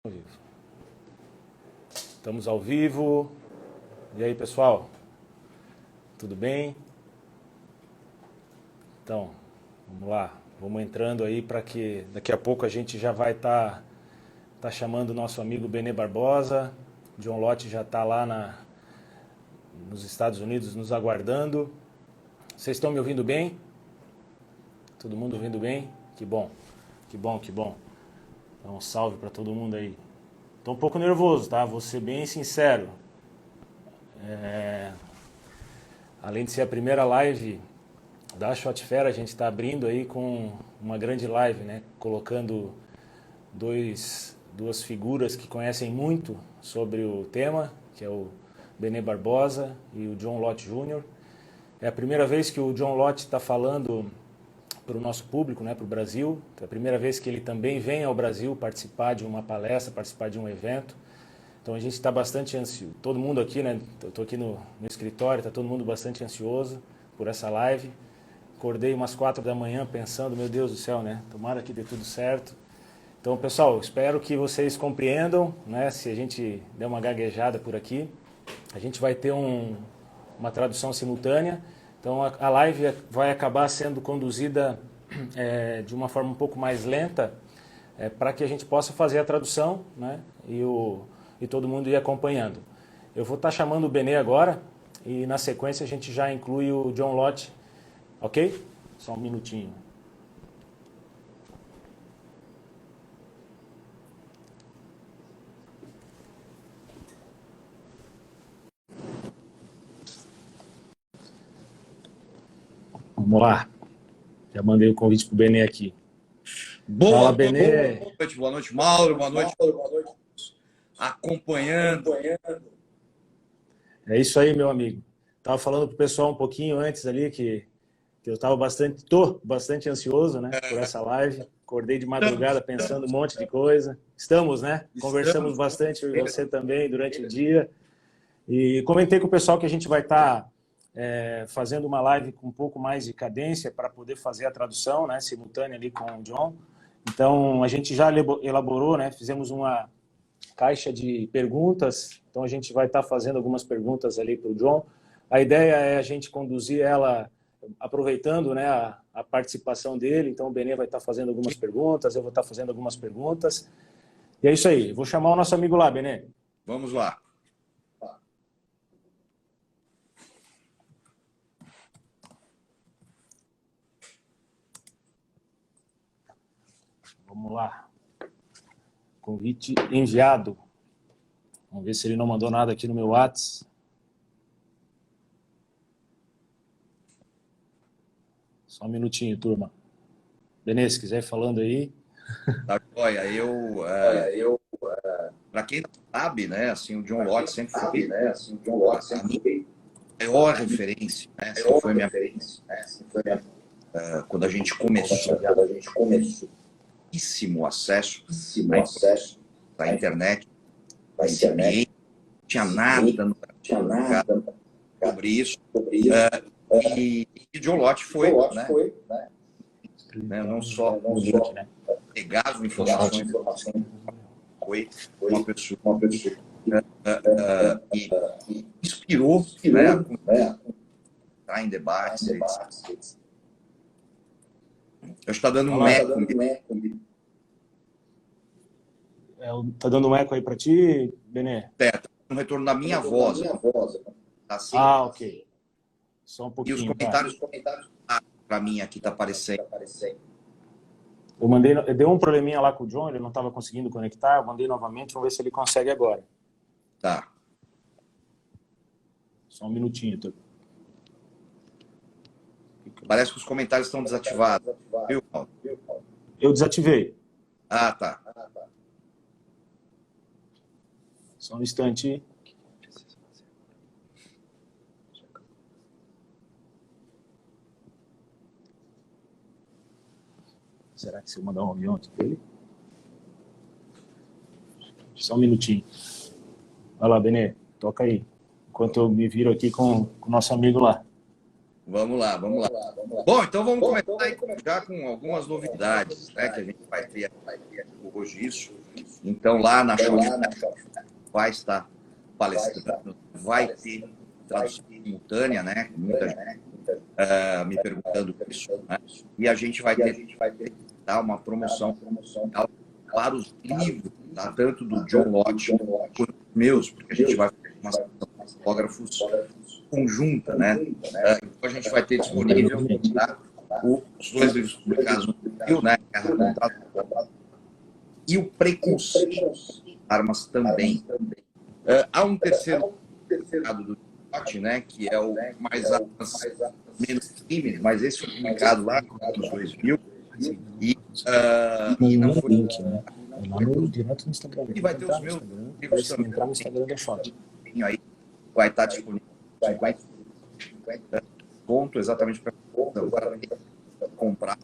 Ao vivo. Estamos ao vivo. E aí, pessoal? Tudo bem? Então, vamos lá. Vamos entrando aí para que daqui a pouco a gente já vai estar chamando o nosso amigo Benê Barbosa. John Lott já está lá nos Estados Unidos nos aguardando. Vocês estão me ouvindo bem? Todo mundo ouvindo bem? Que bom, que bom, que bom. Então, um salve para todo mundo aí. Estou um pouco nervoso, tá? Vou ser bem sincero. Além de ser a primeira live da Shotfera, a gente está abrindo aí com uma grande live, né? Colocando duas figuras que conhecem muito sobre o tema, que é o Benê Barbosa e o John Lott Jr. É a primeira vez que o John Lott está falando para o nosso público, né, para o Brasil. É a primeira vez que ele também vem ao Brasil participar de uma palestra, participar de um evento. Então a gente está bastante ansioso. Todo mundo aqui, né? Eu estou aqui no escritório, está todo mundo bastante ansioso por essa live. Acordei umas 4 da manhã pensando, meu Deus do céu, né? Tomara que dê tudo certo. Então, pessoal, espero que vocês compreendam, né? Se a gente der uma gaguejada por aqui, a gente vai ter uma tradução simultânea. Então a live vai acabar sendo conduzida de uma forma um pouco mais lenta, para que a gente possa fazer a tradução, né? E todo mundo ir acompanhando. Eu vou estar chamando o Benê agora e na sequência a gente já inclui o John Lott, ok? Só um minutinho. Vamos lá. Já mandei o convite para o Benê aqui. Boa Benê. Boa noite, Mauro. Boa noite. Acompanhando. É isso aí, meu amigo. Estava falando para o pessoal um pouquinho antes ali que eu estava bastante ansioso, né, por essa live. Acordei de madrugada pensando um monte de coisa. Estamos, né? Conversamos bastante, eu e você também, durante o dia. E comentei com o pessoal que a gente vai estar fazendo uma live com um pouco mais de cadência para poder fazer a tradução, né, simultânea ali com o John. Então, a gente já elaborou, né, fizemos uma caixa de perguntas. Então, a gente vai estar fazendo algumas perguntas ali para o John. A ideia é a gente conduzir ela aproveitando, né, a participação dele. Então, o Benê vai estar fazendo algumas perguntas, eu vou estar fazendo algumas perguntas. E é isso aí. Vou chamar o nosso amigo lá, Benê. Vamos lá. Vamos lá. Convite enviado. Vamos ver se ele não mandou nada aqui no meu WhatsApp. Só um minutinho, turma. Benê, se quiser ir falando aí. Tá, olha, para quem não sabe, né, assim, o John Lott sempre foi, né, assim, a maior referência, né, foi minha referência, quando a gente começou, pouquíssimo acesso à internet, não tinha nada sobre isso, e John Lott foi, né, não só pegar as informações, foi uma pessoa que inspirou, né, a em debates. Eu estou dando um eco. Tá dando um eco aí para ti, Benê? Tá um retorno da minha voz. Assim. Ok. Só um pouquinho. E os comentários para mim aqui tá aparecendo. Eu dei um probleminha lá com o John, ele não estava conseguindo conectar, eu mandei novamente, vamos ver se ele consegue agora. Tá. Só um minutinho. Parece que os comentários estão desativados. Viu, Paulo? Eu desativei. Ah, tá. Só um instante. Será que se eu mandar um avião aqui para ele? Só um minutinho. Vai lá, Benê, toca aí. Enquanto eu me viro aqui com o nosso amigo lá. Vamos lá. Bom, então vamos começar aí já com algumas novidades, né, que a gente vai ter hoje isso. Então, lá na Shop vai estar palestrando, vai ter tradução simultânea, né? Muita gente me perguntando isso, né? E a gente vai ter uma promoção para os livros, tá? Tanto do John Lott quanto os meus, porque a gente vai fazer uma sessão de autógrafos conjunta, né? Então a gente vai ter disponível, tá? Os dois livros publicados no Brasil, né? Guerra contra e o Preconceito Armas também. Há um terceiro publicado do Lott, né? Que é o Mais Armas, Menos Crimes, mas esse foi publicado lá nos 2000 e não foi link, né? Lá no, direto no Instagram. E vai ter os meus livros também. Entrar no Instagram da Shot. Aí vai estar disponível 50 ponto exatamente para comprar,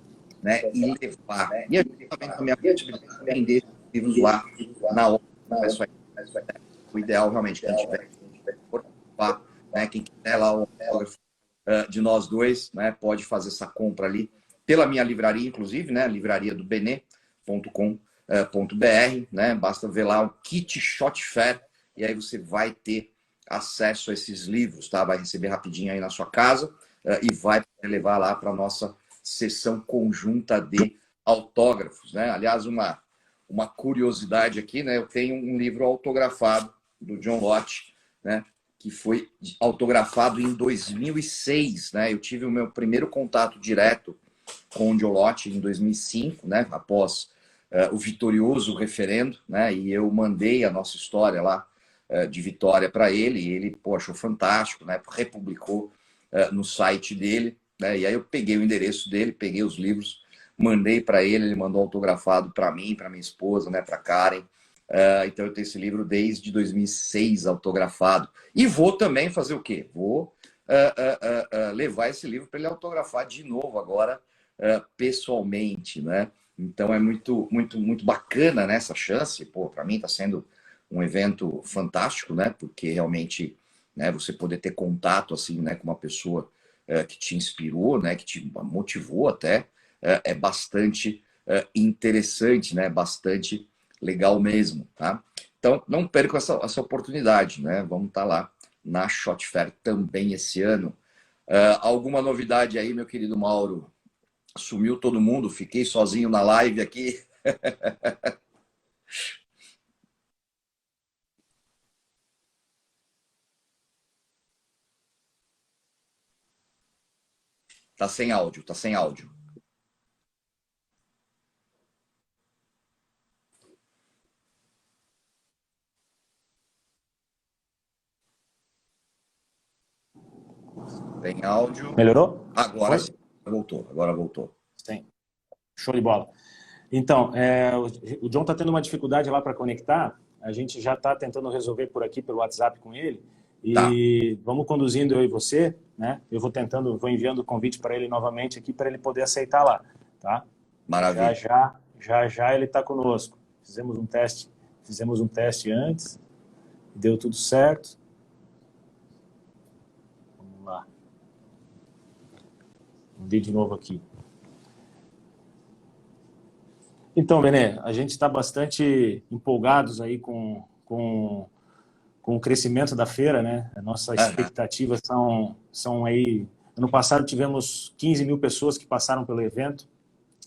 né, e levar. E a gente também a minha possibilidade de vender livros lá na hora. O ideal realmente quem tiver, né, quem quiser lá o autógrafo de nós dois, né, pode fazer essa compra ali pela minha livraria, inclusive, né, livraria do Benê.com.br, né, basta ver lá o kit Shot Fair e aí você vai ter acesso a esses livros, tá? Vai receber rapidinho aí na sua casa e vai levar lá para a nossa sessão conjunta de autógrafos, né? Aliás, uma curiosidade aqui, né? Eu tenho um livro autografado do John Lott, né? Que foi autografado em 2006, né? Eu tive o meu primeiro contato direto com o John Lott em 2005, né? Após o vitorioso referendo, né? E eu mandei a nossa história lá de Vitória para ele, e ele achou fantástico, né? Republicou no site dele, né? E aí eu peguei o endereço dele, peguei os livros, mandei para ele, ele mandou autografado para mim, para minha esposa, né? Para Karen. Então eu tenho esse livro desde 2006 autografado. E vou também fazer o quê? Vou levar esse livro para ele autografar de novo agora, pessoalmente, né? Então é muito, muito, muito bacana, né, essa chance. Pô, para mim está sendo um evento fantástico, né? Porque realmente, né, você poder ter contato assim, né, com uma pessoa que te inspirou, né, que te motivou até, é bastante interessante, né? Bastante legal mesmo, tá? Então não percam essa oportunidade, né? Vamos estar lá na Shot Fair também esse ano. Alguma novidade aí, meu querido Mauro? Sumiu todo mundo, fiquei sozinho na live aqui. Tá sem áudio, tá sem áudio. Tem áudio. Melhorou? Agora sim, voltou, agora voltou. Sim. Show de bola. Então, o John está tendo uma dificuldade lá para conectar, a gente já está tentando resolver por aqui, pelo WhatsApp com ele, e vamos conduzindo eu e você, né? Eu vou enviando o convite para ele novamente aqui, para ele poder aceitar lá, tá? Maravilha. Já ele está conosco. Fizemos um teste antes, deu tudo certo. Vamos lá. Vou de novo aqui. Então, Benê, a gente está bastante empolgados aí com o crescimento da feira, né? A nossa expectativa são aí... Ano passado tivemos 15 mil pessoas que passaram pelo evento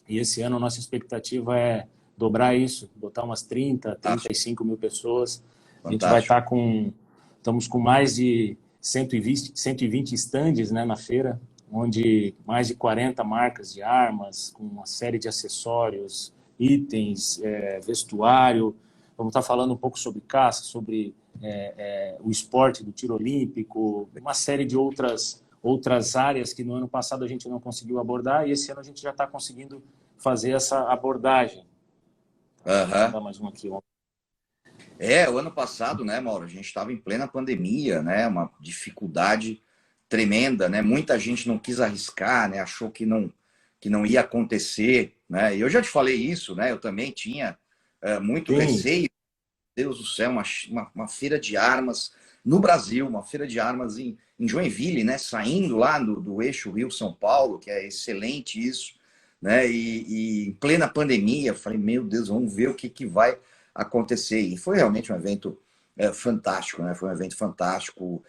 e esse ano a nossa expectativa é dobrar isso, botar umas 30, 35 mil pessoas. A gente vai estar estamos com mais de 120 estandes, né, na feira, onde mais de 40 marcas de armas, com uma série de acessórios, itens, vestuário. Vamos estar falando um pouco sobre caça, sobre o esporte do tiro olímpico, uma série de outras áreas que no ano passado a gente não conseguiu abordar e esse ano a gente já está conseguindo fazer essa abordagem. Vou dar mais um aqui. O ano passado, né, Mauro, a gente estava em plena pandemia, né, uma dificuldade tremenda, né, muita gente não quis arriscar, né, achou que não ia acontecer, né, e eu já te falei isso, né, eu também tinha muito receio. Deus do céu, uma feira de armas no Brasil, uma feira de armas em Joinville, né, saindo lá do eixo Rio-São Paulo, que é excelente isso, né, e em plena pandemia, falei, meu Deus, vamos ver o que vai acontecer. E foi realmente um evento fantástico, né? Foi um evento fantástico.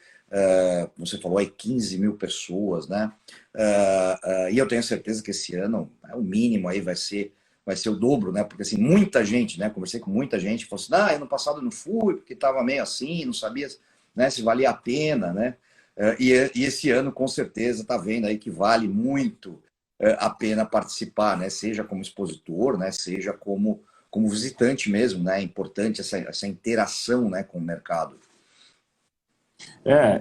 Você falou aí 15 mil pessoas, né? E eu tenho certeza que esse ano o mínimo aí vai ser o dobro, né? Porque assim, muita gente, né? Conversei com muita gente, falou assim, ano passado eu não fui, porque estava meio assim, não sabia, né, se valia a pena, né? E esse ano, com certeza, está vendo aí que vale muito a pena participar, né? Seja como expositor, né? Seja como visitante mesmo, né? É importante essa interação, né, com o mercado.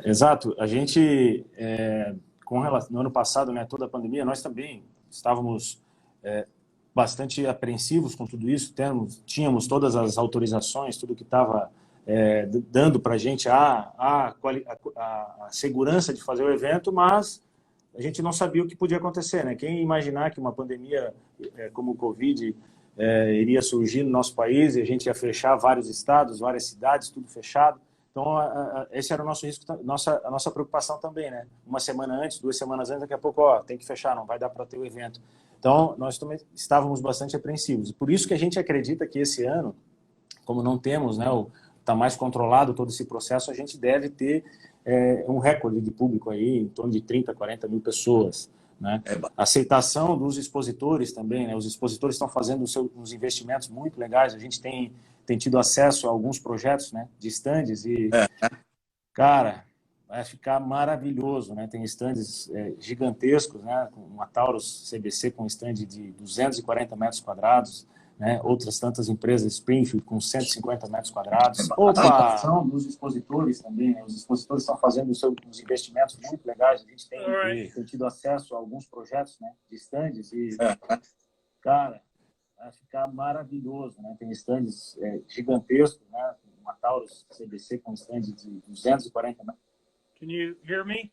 Exato. A gente, com relação, no ano passado, né, toda a pandemia, nós também estávamos bastante apreensivos com tudo isso. Tínhamos todas as autorizações, tudo que estava dando para a gente a segurança de fazer o evento, mas a gente não sabia o que podia acontecer, né? Quem imaginar que uma pandemia como o Covid iria surgir no nosso país e a gente ia fechar vários estados, várias cidades, tudo fechado. Então, esse era o nosso risco, a nossa preocupação também, né? Uma semana antes, 2 semanas antes, daqui a pouco, tem que fechar, não vai dar para ter o evento. Então, nós também estávamos bastante apreensivos. Por isso que a gente acredita que esse ano, como não temos, né, está mais controlado todo esse processo, a gente deve ter um recorde de público aí, em torno de 30, 40 mil pessoas. Né? A aceitação dos expositores também, né? Os expositores estão fazendo uns investimentos muito legais, a gente tem tido acesso a alguns projetos, né, de estandes e, cara, vai ficar maravilhoso, né? Tem estandes gigantescos, né? Uma Taurus CBC com estande de 240 metros quadrados, né? Outras tantas empresas, Springfield, com 150 metros quadrados. Opa! São dos expositores também, né? Os expositores estão fazendo uns investimentos muito legais, a gente tem tido acesso a alguns projetos, né, de estandes e, cara, vai ficar maravilhoso, né? Tem estandes gigantescos, né? Uma Taurus CBC com estande de 240 metros. Can you hear me?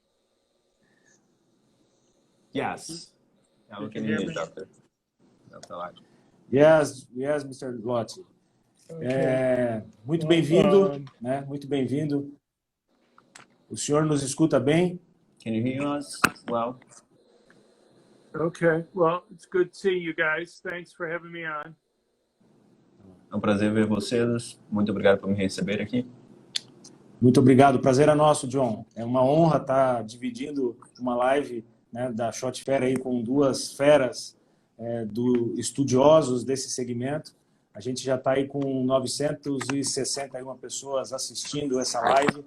Yes. Now we can hear you, Doctor. Yes, Mr. Lotti. Muito bem-vindo, né? Muito bem-vindo. O senhor nos escuta bem? Can you hear us well? Okay. Well, it's good to see you guys. Thanks for having me on. É um prazer ver vocês. Muito obrigado por me receber aqui. Muito obrigado. O prazer é nosso, John. É uma honra estar dividindo uma live, né, da Shot Fair aí com 2 feras estudiosos desse segmento. A gente já está aí com 961 pessoas assistindo essa live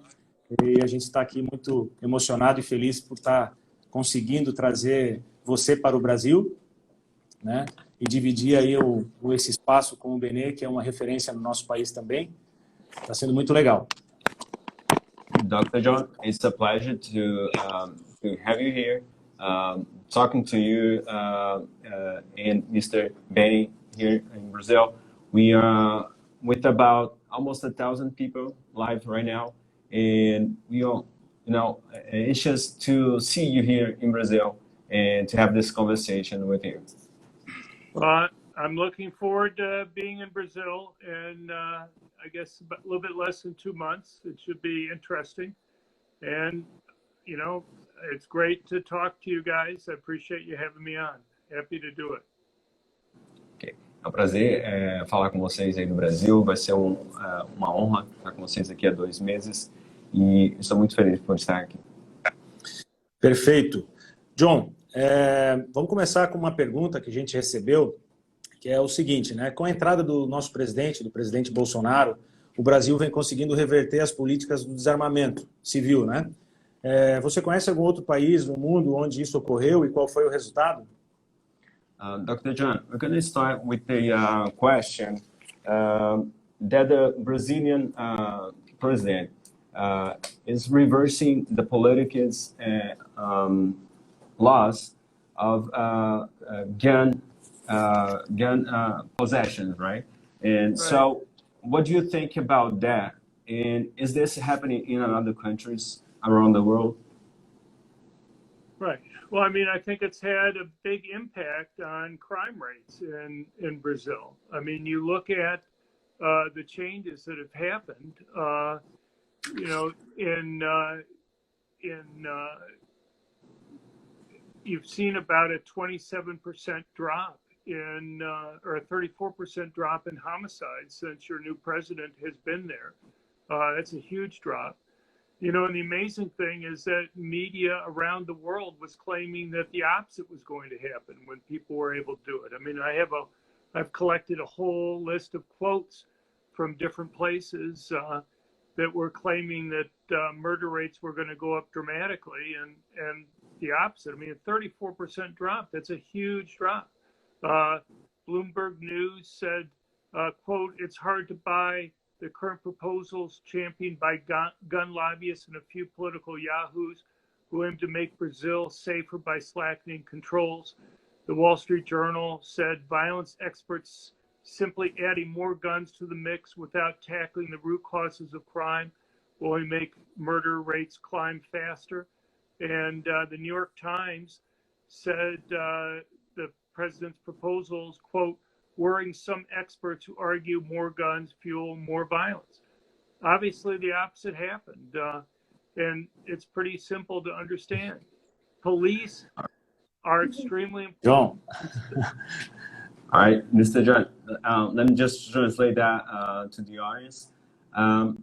e a gente está aqui muito emocionado e feliz por estar conseguindo trazer você para o Brasil, né, e dividir aí esse espaço com o Benê, que é uma referência no nosso país também. Está sendo muito legal. Dr. John, it's a pleasure to have you here, talking to you and Mr. Benny here in Brazil. We are with about almost 1,000 people live right now, and we are, anxious to see you here in Brazil and to have this conversation with you. I'm looking forward to being in Brazil in, I guess, a little bit less than 2 months. It should be interesting. And, it's great to talk to you guys. I appreciate you having me on. Happy to do it. Okay. É um prazer falar com vocês aí no Brasil. Vai ser uma honra estar com vocês aqui há 2 meses. E estou muito feliz por estar aqui. Perfeito. John, vamos começar com uma pergunta que a gente recebeu, que é o seguinte, né? Com a entrada do nosso presidente, do presidente Bolsonaro, o Brasil vem conseguindo reverter as políticas do desarmamento civil, né? Você conhece algum outro país no mundo onde isso ocorreu e qual foi o resultado? Dr. John, we're going to start with the question that the Brazilian president is reversing the political laws of gun possession, right? And so, what do you think about that? And is this happening in other countries around the world? Right. Well, I mean, I think it's had a big impact on crime rates in Brazil. I mean, you look at the changes that have happened. You've seen about a 27% drop or a 34% drop in homicides since your new president has been there. That's a huge drop. You know, and the amazing thing is that media around the world was claiming that the opposite was going to happen when people were able to do it. I mean, I've collected a whole list of quotes from different places that were claiming that murder rates were going to go up dramatically, and the opposite. I mean, a 34% drop, that's a huge drop. Bloomberg News said, quote, "It's hard to buy the current proposals championed by gun lobbyists and a few political yahoos who aim to make Brazil safer by slackening controls." The Wall Street Journal said violence experts simply adding more guns to the mix without tackling the root causes of crime will only make murder rates climb faster. And the New York Times said the president's proposals, quote, "worrying some experts who argue more guns fuel more violence." Obviously, the opposite happened. And it's pretty simple to understand. Police are extremely important. John. All right, Mr. John, let me just translate that to the audience.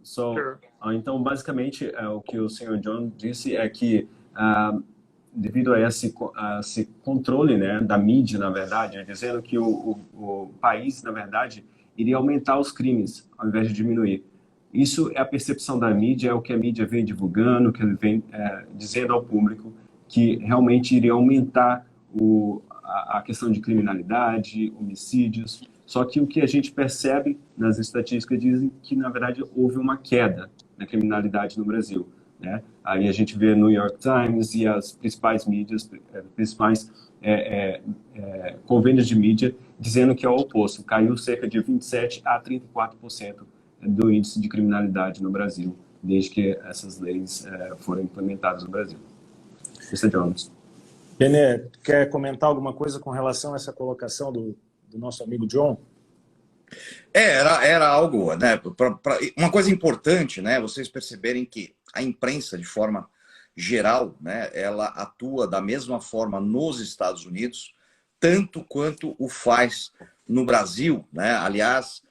Sure. Então, basicamente, o que o senhor John disse é que, devido a esse controle, né, da mídia, na verdade, dizendo que o país, na verdade, iria aumentar os crimes, ao invés de diminuir. Isso é a percepção da mídia, é o que a mídia vem divulgando, que ele vem dizendo ao público, que realmente iria aumentar a questão de criminalidade, homicídios. Só que o que a gente percebe nas estatísticas dizem que, na verdade, houve uma queda na criminalidade no Brasil, né? Aí a gente vê no New York Times e as principais mídias, principais convênios de mídia, dizendo que é o oposto. Caiu cerca de 27% a 34% do índice de criminalidade no Brasil, desde que essas leis foram implementadas no Brasil. Mr. Jones. Benê, quer comentar alguma coisa com relação a essa colocação do nosso amigo John? Era algo, né? Uma coisa importante, né? Vocês perceberem que a imprensa, de forma geral, né? Ela atua da mesma forma nos Estados Unidos, tanto quanto o faz no Brasil, né? Aliás,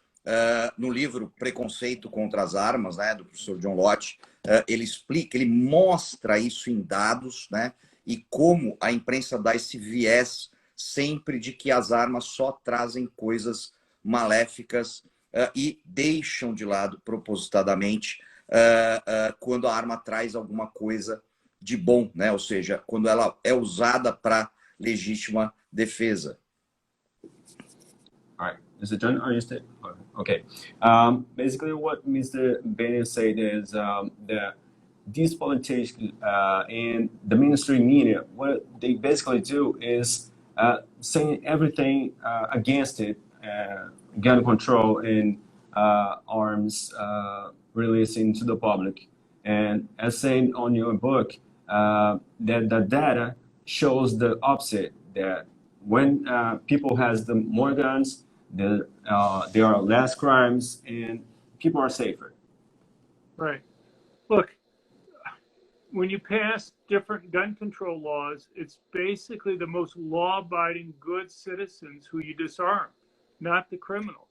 no livro Preconceito contra as Armas, né? Do professor John Lott, ele explica, ele mostra isso em dados, né? E como a imprensa dá esse viés sempre de que as armas só trazem coisas maléficas e deixam de lado propositadamente quando a arma traz alguma coisa de bom, né? Ou seja, quando ela é usada para legítima defesa. All right, Mr. John, are you still? Okay. Basically, what Mr. Bennett said is that these politicians and the mainstream media, what they basically do is saying everything against it, gun control and arms releasing to the public. And as said on your book, that the data shows the opposite, that when people has the more guns, there are less crimes and people are safer. Right. Look, when you pass different gun control laws, it's basically the most law-abiding good citizens who you disarm, not the criminals.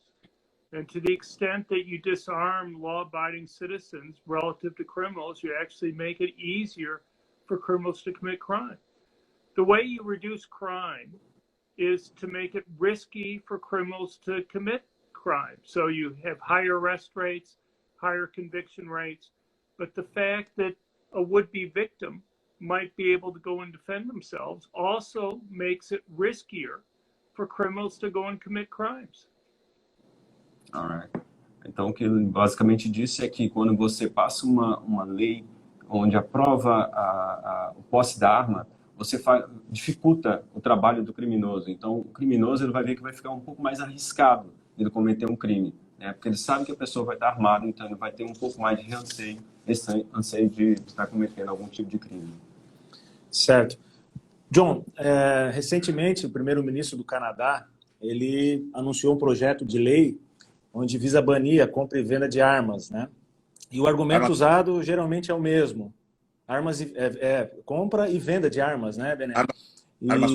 And to the extent that you disarm law-abiding citizens relative to criminals, you actually make it easier for criminals to commit crime. The way you reduce crime is to make it risky for criminals to commit crime. So you have higher arrest rates, higher conviction rates, but the fact that a would-be victim might be able to go and defend themselves also makes it riskier for criminals to go and commit crimes. All right. Então, o que ele basicamente disse é que quando você passa uma lei onde aprova o posse da arma, você dificulta o trabalho do criminoso. Então, o criminoso ele vai ver que vai ficar um pouco mais arriscado ele cometer um crime, né? Porque ele sabe que a pessoa vai estar armada, então ele vai ter um pouco mais de anseio de estar cometendo algum tipo de crime. Certo. John, recentemente o primeiro-ministro do Canadá, ele anunciou um projeto de lei onde visa banir a compra e venda de armas, né? E o argumento usado geralmente é o mesmo. Compra e venda de armas, né, Bené? Armas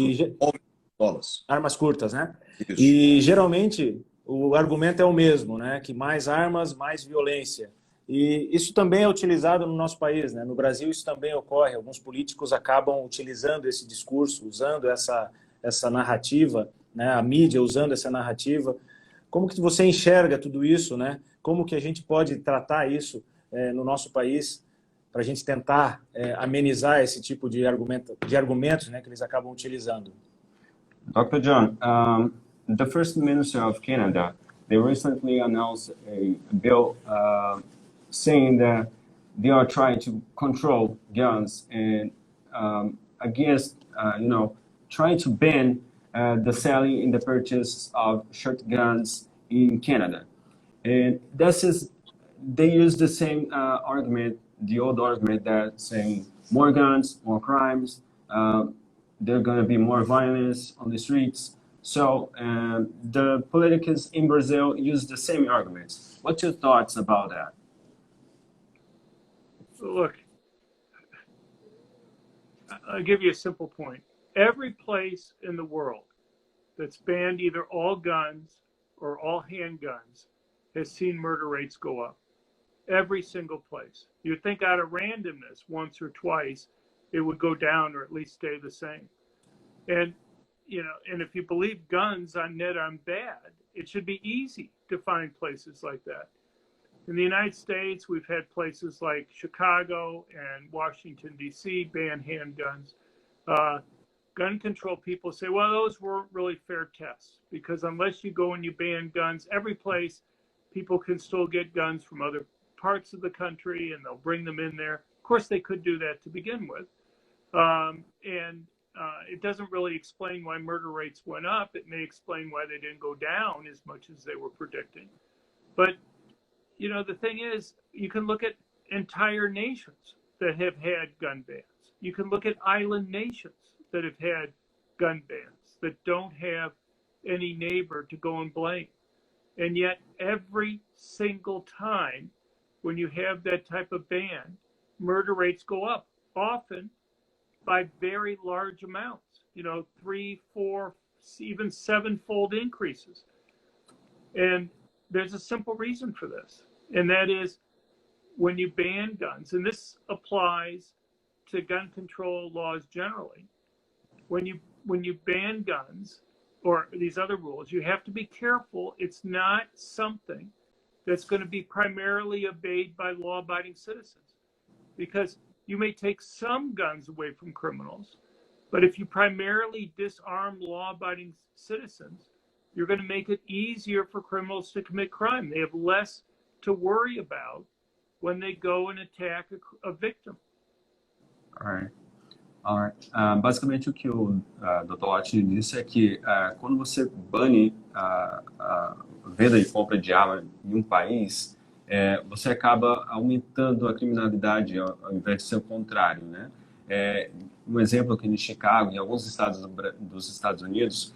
curtas, Armas curtas, né? Isso. E geralmente o argumento é o mesmo, né? Que mais armas, mais violência. E isso também é utilizado no nosso país, né? No Brasil isso também ocorre. Alguns políticos acabam utilizando esse discurso, usando essa narrativa, né? A mídia usando essa narrativa. Como que você enxerga tudo isso, né? Como que a gente pode tratar isso no nosso país para a gente tentar amenizar esse tipo de argumentos, né? Que eles acabam utilizando? Dr. John, the First Minister of Canada, they recently announced a bill saying that they are trying to control guns and against, trying to ban the selling and the purchase of shotguns in Canada. And they use the same argument, the old argument that saying more guns, more crimes, there's going to be more violence on the streets. So the politicals in Brazil use the same arguments. What's your thoughts about that? Look, I'll give you a simple point. Every place in the world that's banned either all guns or all handguns has seen murder rates go up. Every single place. You'd think out of randomness, once or twice, it would go down or at least stay the same. And, and if you believe guns on net on bad, it should be easy to find places like that. In the United States, we've had places like Chicago and Washington, D.C. ban handguns. Gun control people say, well, those weren't really fair tests because unless you go and you ban guns, every place people can still get guns from other parts of the country and they'll bring them in there. Of course, they could do that to begin with. It doesn't really explain why murder rates went up. It may explain why they didn't go down as much as they were predicting. But the thing is, you can look at entire nations that have had gun bans. You can look at island nations that have had gun bans that don't have any neighbor to go and blame. And yet, every single time when you have that type of ban, murder rates go up, often by very large amounts, 3, 4, even 7-fold increases. And there's a simple reason for this, and that is when you ban guns, and this applies to gun control laws generally, when you ban guns or these other rules, you have to be careful. It's not something that's going to be primarily obeyed by law-abiding citizens, because you may take some guns away from criminals, but if you primarily disarm law-abiding citizens, you're going to make it easier for criminals to commit crime. They have less to worry about when they go and attack a victim. All right. Basicamente o que o Dr. Lott disse é que quando você bane a venda e compra de arma em um país, você acaba aumentando a criminalidade ao invés de ser o contrário, né? Um exemplo aqui em Chicago, em alguns estados dos Estados Unidos,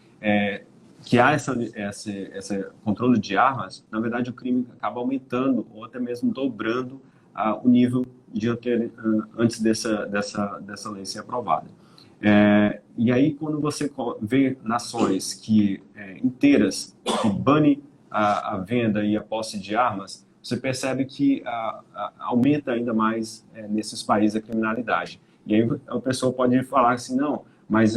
que há esse controle de armas, na verdade o crime acaba aumentando ou até mesmo dobrando o nível antes dessa lei ser aprovada. E aí, quando você vê nações inteiras que banem a venda e a posse de armas, você percebe que aumenta ainda mais nesses países a criminalidade. E aí a pessoa pode falar assim, não, mas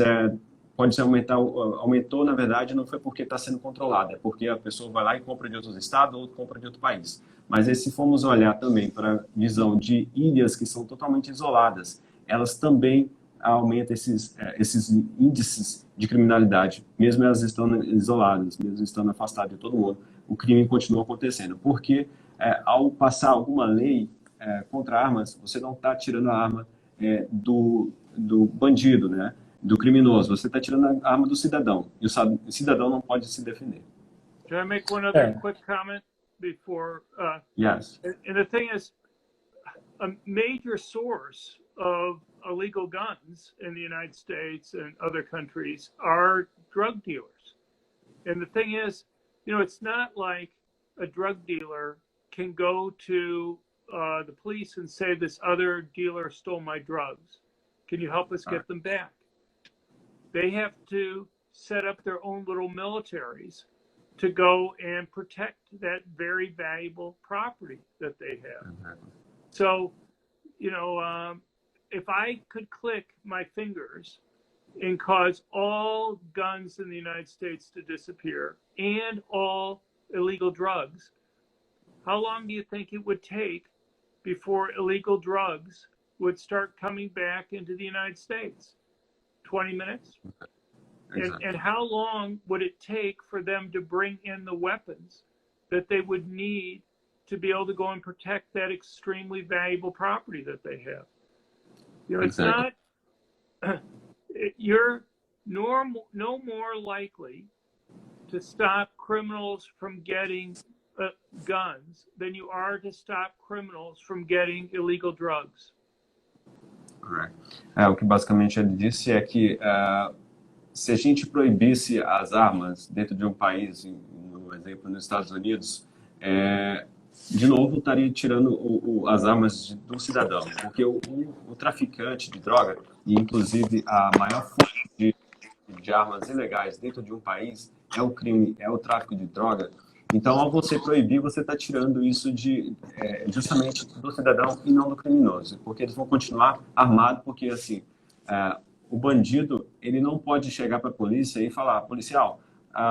pode ser aumentou, na verdade, não foi porque está sendo controlado, é porque a pessoa vai lá e compra de outros estados ou compra de outro país. Mas aí, se formos olhar também para a visão de ilhas que são totalmente isoladas, elas também aumentam esses índices de criminalidade, mesmo elas estando isoladas, mesmo estando afastadas de todo mundo, o crime continua acontecendo. Porque ao passar alguma lei contra armas, você não está tirando a arma do bandido, né? Do criminoso, você está tirando a arma do cidadão, e o cidadão não pode se defender. Can I make one other quick comment before? Yes. And the thing is, a major source of illegal guns in the United States and other countries are drug dealers. And the thing is, it's not like a drug dealer can go to the police and say, this other dealer stole my drugs. Can you help us get them back? They have to set up their own little militaries to go and protect that very valuable property that they have. Exactly. So, if I could click my fingers and cause all guns in the United States to disappear and all illegal drugs, how long do you think it would take before illegal drugs would start coming back into the United States? 20 minutes? Exactly. And how long would it take for them to bring in the weapons that they would need to be able to go and protect that extremely valuable property that they have? It's Exactly. not, you're no more likely to stop criminals from getting guns than you are to stop criminals from getting illegal drugs. Correct. O que basicamente ele disse é que se a gente proibisse as armas dentro de um país, no exemplo nos Estados Unidos, de novo estaria tirando as armas do cidadão, porque o traficante de droga, e inclusive a maior fonte de armas ilegais dentro de um país é o crime, é o tráfico de droga. Então, ao você proibir, você está tirando isso justamente do cidadão e não do criminoso, porque eles vão continuar armados, porque assim, o bandido, ele não pode chegar para a polícia e falar: policial,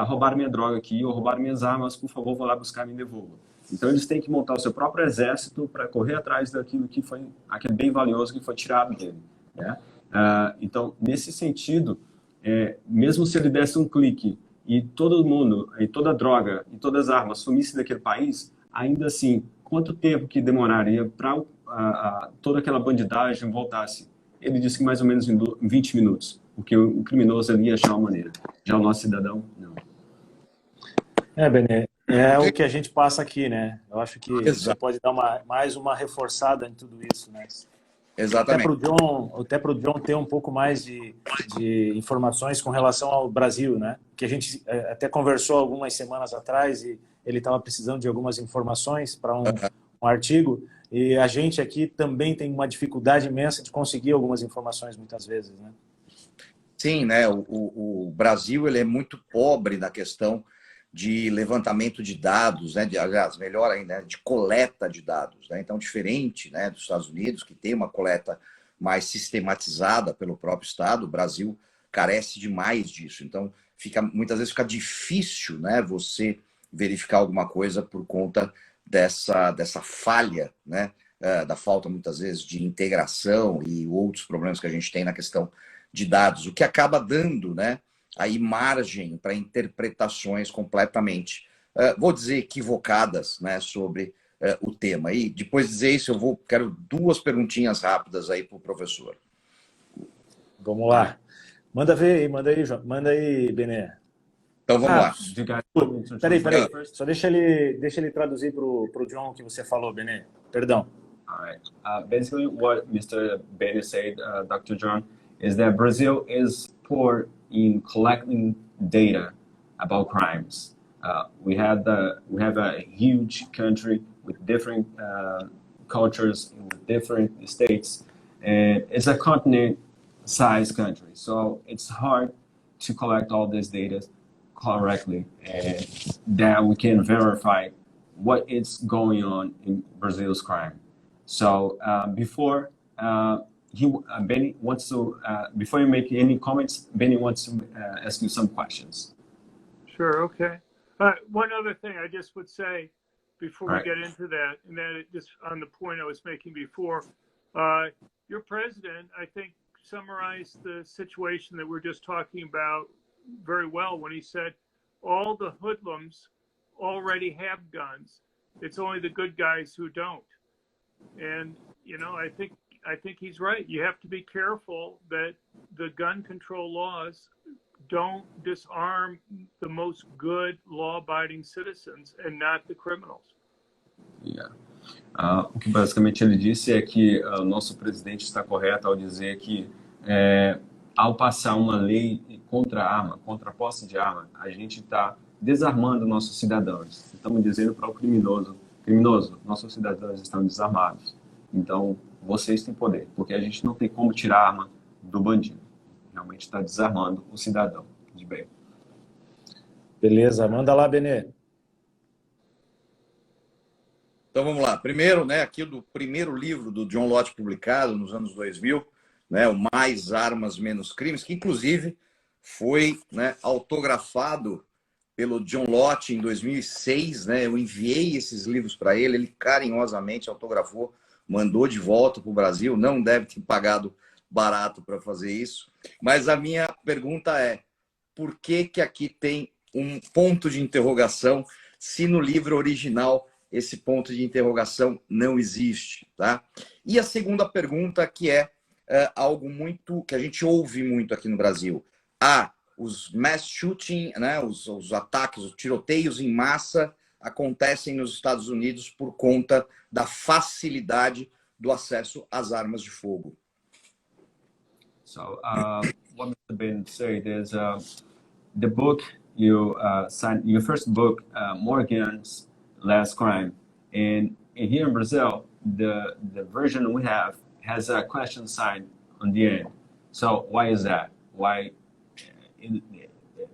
roubaram minha droga aqui, ou roubaram minhas armas, por favor, vou lá buscar e me devolva. Então, eles têm que montar o seu próprio exército para correr atrás daquilo que foi, aquele bem valioso que foi tirado dele, né? Então, nesse sentido, mesmo se ele desse um clique e todo mundo, e toda droga, e todas as armas sumissem daquele país, ainda assim, quanto tempo que demoraria para toda aquela bandidagem voltasse? Ele disse que mais ou menos em 20 minutos, porque o criminoso ele ia achar uma maneira. Já o nosso cidadão, não. Benê, é o que a gente passa aqui, né? Eu acho que você pode dar mais uma reforçada em tudo isso, né? Exatamente. Até para o John ter um pouco mais de informações com relação ao Brasil, né? Que a gente até conversou algumas semanas atrás e ele estava precisando de algumas informações para um artigo, e a gente aqui também tem uma dificuldade imensa de conseguir algumas informações muitas vezes, né? Sim, né? O Brasil ele é muito pobre na questão de levantamento de dados, né? Aliás, melhor ainda, de coleta de dados, né? Então, diferente, né, dos Estados Unidos, que tem uma coleta mais sistematizada pelo próprio Estado, o Brasil carece demais disso. Então, muitas vezes fica difícil, né, você verificar alguma coisa por conta dessa falha, né, da falta, muitas vezes, de integração e outros problemas que a gente tem na questão de dados, o que acaba dando, né, aí margem para interpretações completamente, vou dizer, equivocadas, né, sobre o tema. E depois de dizer isso, quero 2 perguntinhas rápidas aí para o professor. Vamos lá. Manda aí, Benê. Então vamos lá. Peraí. Só deixa ele traduzir para o John o que você falou, Benê. Perdão. All right. Basically, what Mr. Benny said, Dr. John, is that Brazil is poor in collecting data about crimes. We have a huge country with different cultures in different states, and it's a continent-sized country, so it's hard to collect all this data correctly, and that we can verify what is going on in Brazil's crime. So before Benny wants to, before you make any comments, Benny wants to ask you some questions. Sure, okay. One other thing I just would say before we get into that, and that just on the point I was making before, your president, I think, summarized the situation that we're just talking about very well when he said all the hoodlums already have guns. It's only the good guys who don't. And, I think he's right. You have to be careful that the gun control laws don't disarm the most good law-abiding citizens and not the criminals. Yeah. O que basicamente ele disse é que o nosso presidente está correto ao dizer que ao passar uma lei contra a arma, contra a posse de arma, a gente está desarmando nossos cidadãos. Estamos dizendo para o criminoso, nossos cidadãos estão desarmados. Então, vocês têm poder, porque a gente não tem como tirar a arma do bandido. Realmente está desarmando o cidadão. debate. Beleza, manda lá, Benê. Então vamos lá. Primeiro, né, aqui do primeiro livro do John Lott publicado nos anos 2000, né, o Mais Armas, Menos Crimes, que inclusive foi, né, autografado pelo John Lott em 2006, né? Eu enviei esses livros para ele, ele carinhosamente autografou, mandou de volta para o Brasil, não deve ter pagado barato para fazer isso. Mas a minha pergunta é, por que que aqui tem um ponto de interrogação se no livro original esse ponto de interrogação não existe, tá? E a segunda pergunta, que é algo muito que a gente ouve muito aqui no Brasil. Os mass shooting, né, os ataques, os tiroteios em massa acontecem nos Estados Unidos por conta da facilidade do acesso às armas de fogo. So, what Mr. Ben said is the book you signed, your first book, More Guns, Less Crime, and here in Brazil, the version we have has a question sign on the end. So, why is that? Why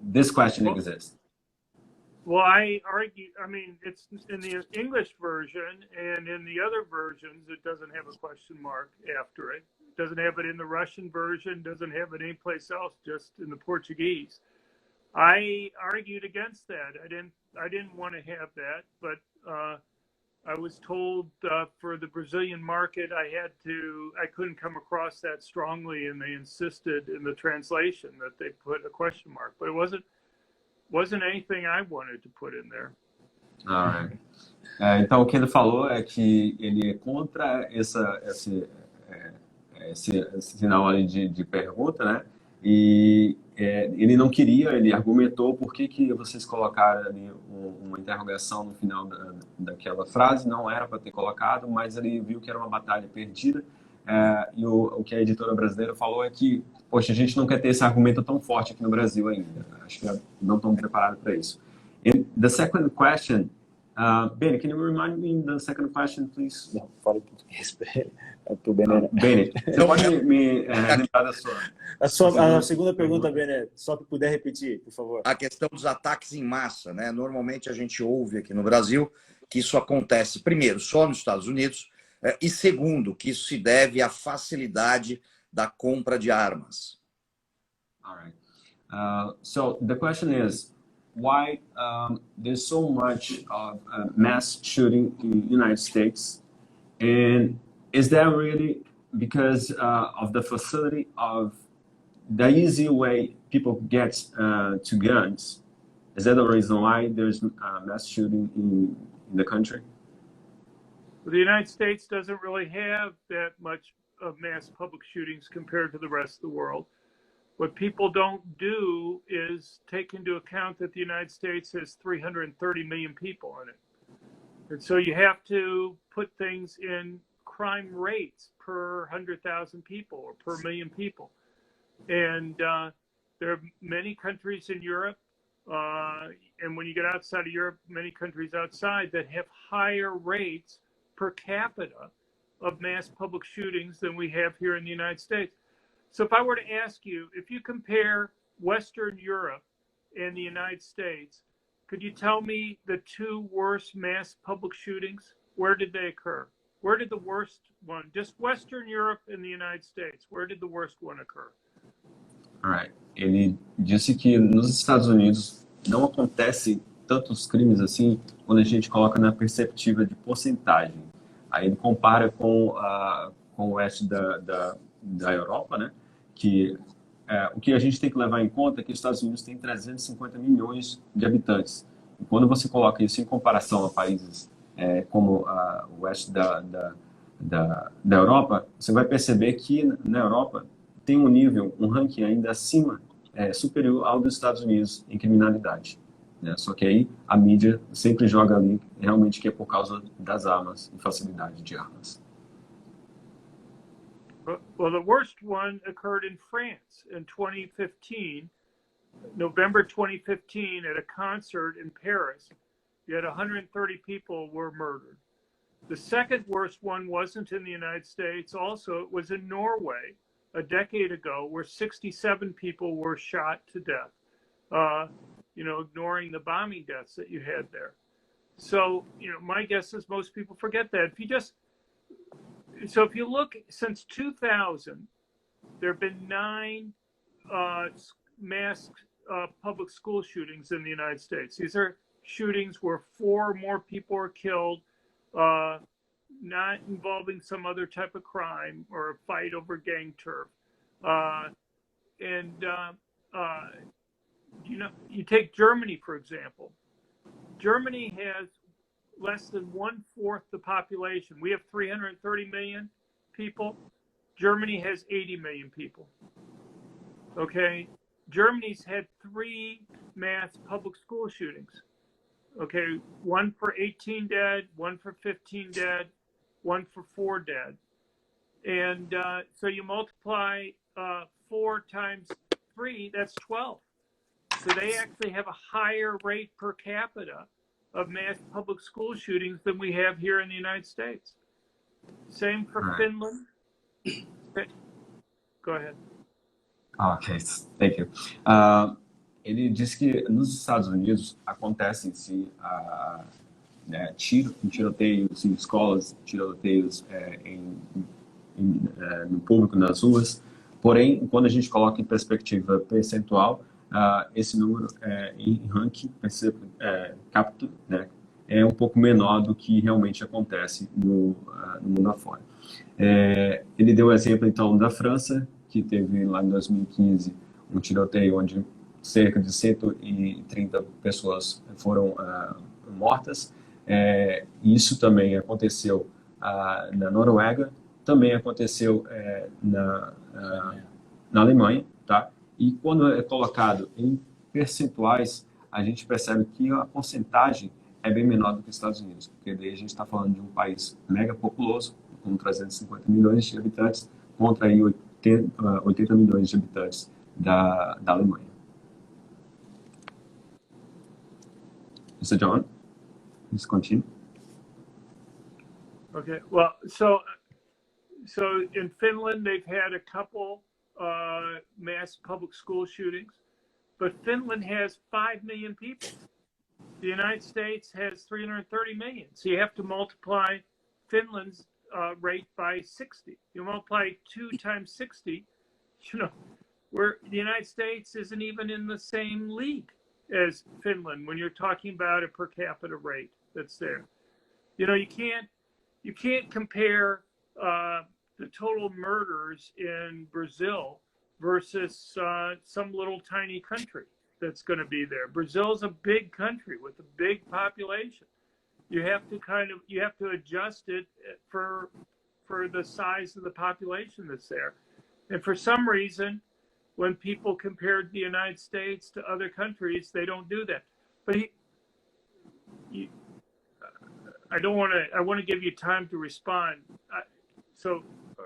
this question exists? Well, I argue, I mean, it's in the English version, and in the other versions, it doesn't have a question mark after it. It doesn't have it in the Russian version, doesn't have it anyplace else, just in the Portuguese. I argued against that. I didn't want to have that, but I was told for the Brazilian market, I couldn't come across that strongly, and they insisted in the translation that they put a question mark, but it wasn't anything I wanted to put in there. All right. Então, o que ele falou é que ele é contra esse sinal ali de pergunta, né? E ele não queria, ele argumentou por que vocês colocaram ali uma interrogação no final daquela frase, não era para ter colocado, mas ele viu que era uma batalha perdida. E o que a editora brasileira falou é que, poxa, a gente não quer ter esse argumento tão forte aqui no Brasil ainda. Acho que não estão preparados para isso. And the second question, Ben, can you remind me the second question, please? Não, fala em português. O Benê. Benê, você pode me lembrar da sua... A segunda pergunta, Benê, só que puder repetir, por favor. A questão dos ataques em massa, né? Normalmente a gente ouve aqui no Brasil que isso acontece, primeiro, só nos Estados Unidos, e segundo, que isso se deve à facilidade da compra de armas. All right. So the question is, why there's so much of mass shooting in the United States, and is that really because of the facility of the easy way people get to guns? Is that the reason why there's mass shooting in the country? The United States doesn't really have that much of mass public shootings compared to the rest of the world. What people don't do is take into account that the United States has 330 million people in it. And so you have to put things in crime rates per 100,000 people or per million people. And there are many countries in Europe, and when you get outside of Europe, many countries outside that have higher rates per capita of mass public shootings than we have here in the United States. So if I were to ask you, if you compare Western Europe and the United States, could you tell me the two worst mass public shootings? Where did they occur? Where did the worst one, just Western Europe and the United States, where did the worst one occur? All right. Ele disse que nos Estados Unidos não acontece tantos crimes assim quando a gente coloca na perspectiva de porcentagem. Aí ele compara com o oeste da Europa, né? Que o que a gente tem que levar em conta é que os Estados Unidos tem 350 milhões de habitantes. E quando você coloca isso em comparação a países como o oeste da Europa, você vai perceber que na Europa tem um nível, um ranking ainda acima, superior ao dos Estados Unidos em criminalidade. Né? Só que aí a mídia sempre joga ali realmente que é por causa das armas e facilidade de armas. Well, the worst one occurred in France in 2015, November 2015, at a concert in Paris. You had 130 people were murdered. The second worst one wasn't in the United States. Also, it was in Norway a decade ago, where 67 people were shot to death. ignoring the bombing deaths that you had there. So, my guess is most people forget that. If you look since 2000, there have been 9 mass public school shootings in the United States. These are shootings where 4 or more people are killed, not involving some other type of crime or a fight over gang turf. You take Germany, for example. Germany has less than 1/4 the population. We have 330 million people. Germany has 80 million people. Okay, Germany's had 3 mass public school shootings. Okay, 1 for 18 dead, 1 for 15 dead, 1 for 4 dead. And so you multiply 4 times 3, that's 12. So they actually have a higher rate per capita of mass public school shootings than we have here in the United States. Same for Finland. Go ahead. Ok, thank you. Ele disse que nos Estados Unidos acontece em si tiroteios em escolas, tiroteios no público, nas ruas. Porém, quando a gente coloca em perspectiva percentual, esse número em ranking capto, né, é um pouco menor do que realmente acontece no mundo afora. Ele deu o exemplo, então, da França, que teve lá em 2015 um tiroteio onde cerca de 130 pessoas foram mortas. Isso também aconteceu na Noruega, também aconteceu na Alemanha, tá? E quando é colocado em percentuais, a gente percebe que a porcentagem é bem menor do que os Estados Unidos, porque daí a gente está falando de um país mega populoso, com 350 milhões de habitantes, contra aí 80 milhões de habitantes da Alemanha. Mr. John, please continue. Okay, well, so in Finland, they've had a couple mass public school shootings, but Finland has 5 million people. The United States has 330 million. So you have to multiply Finland's rate by 60. You multiply 2 times 60, where the United States isn't even in the same league as Finland when you're talking about a per capita rate that's there. You can't compare the total murders in Brazil versus some little tiny country that's going to be there. Brazil's a big country with a big population. You have to adjust it for the size of the population that's there. And for some reason, when people compared the United States to other countries, they don't do that. But I want to give you time to respond.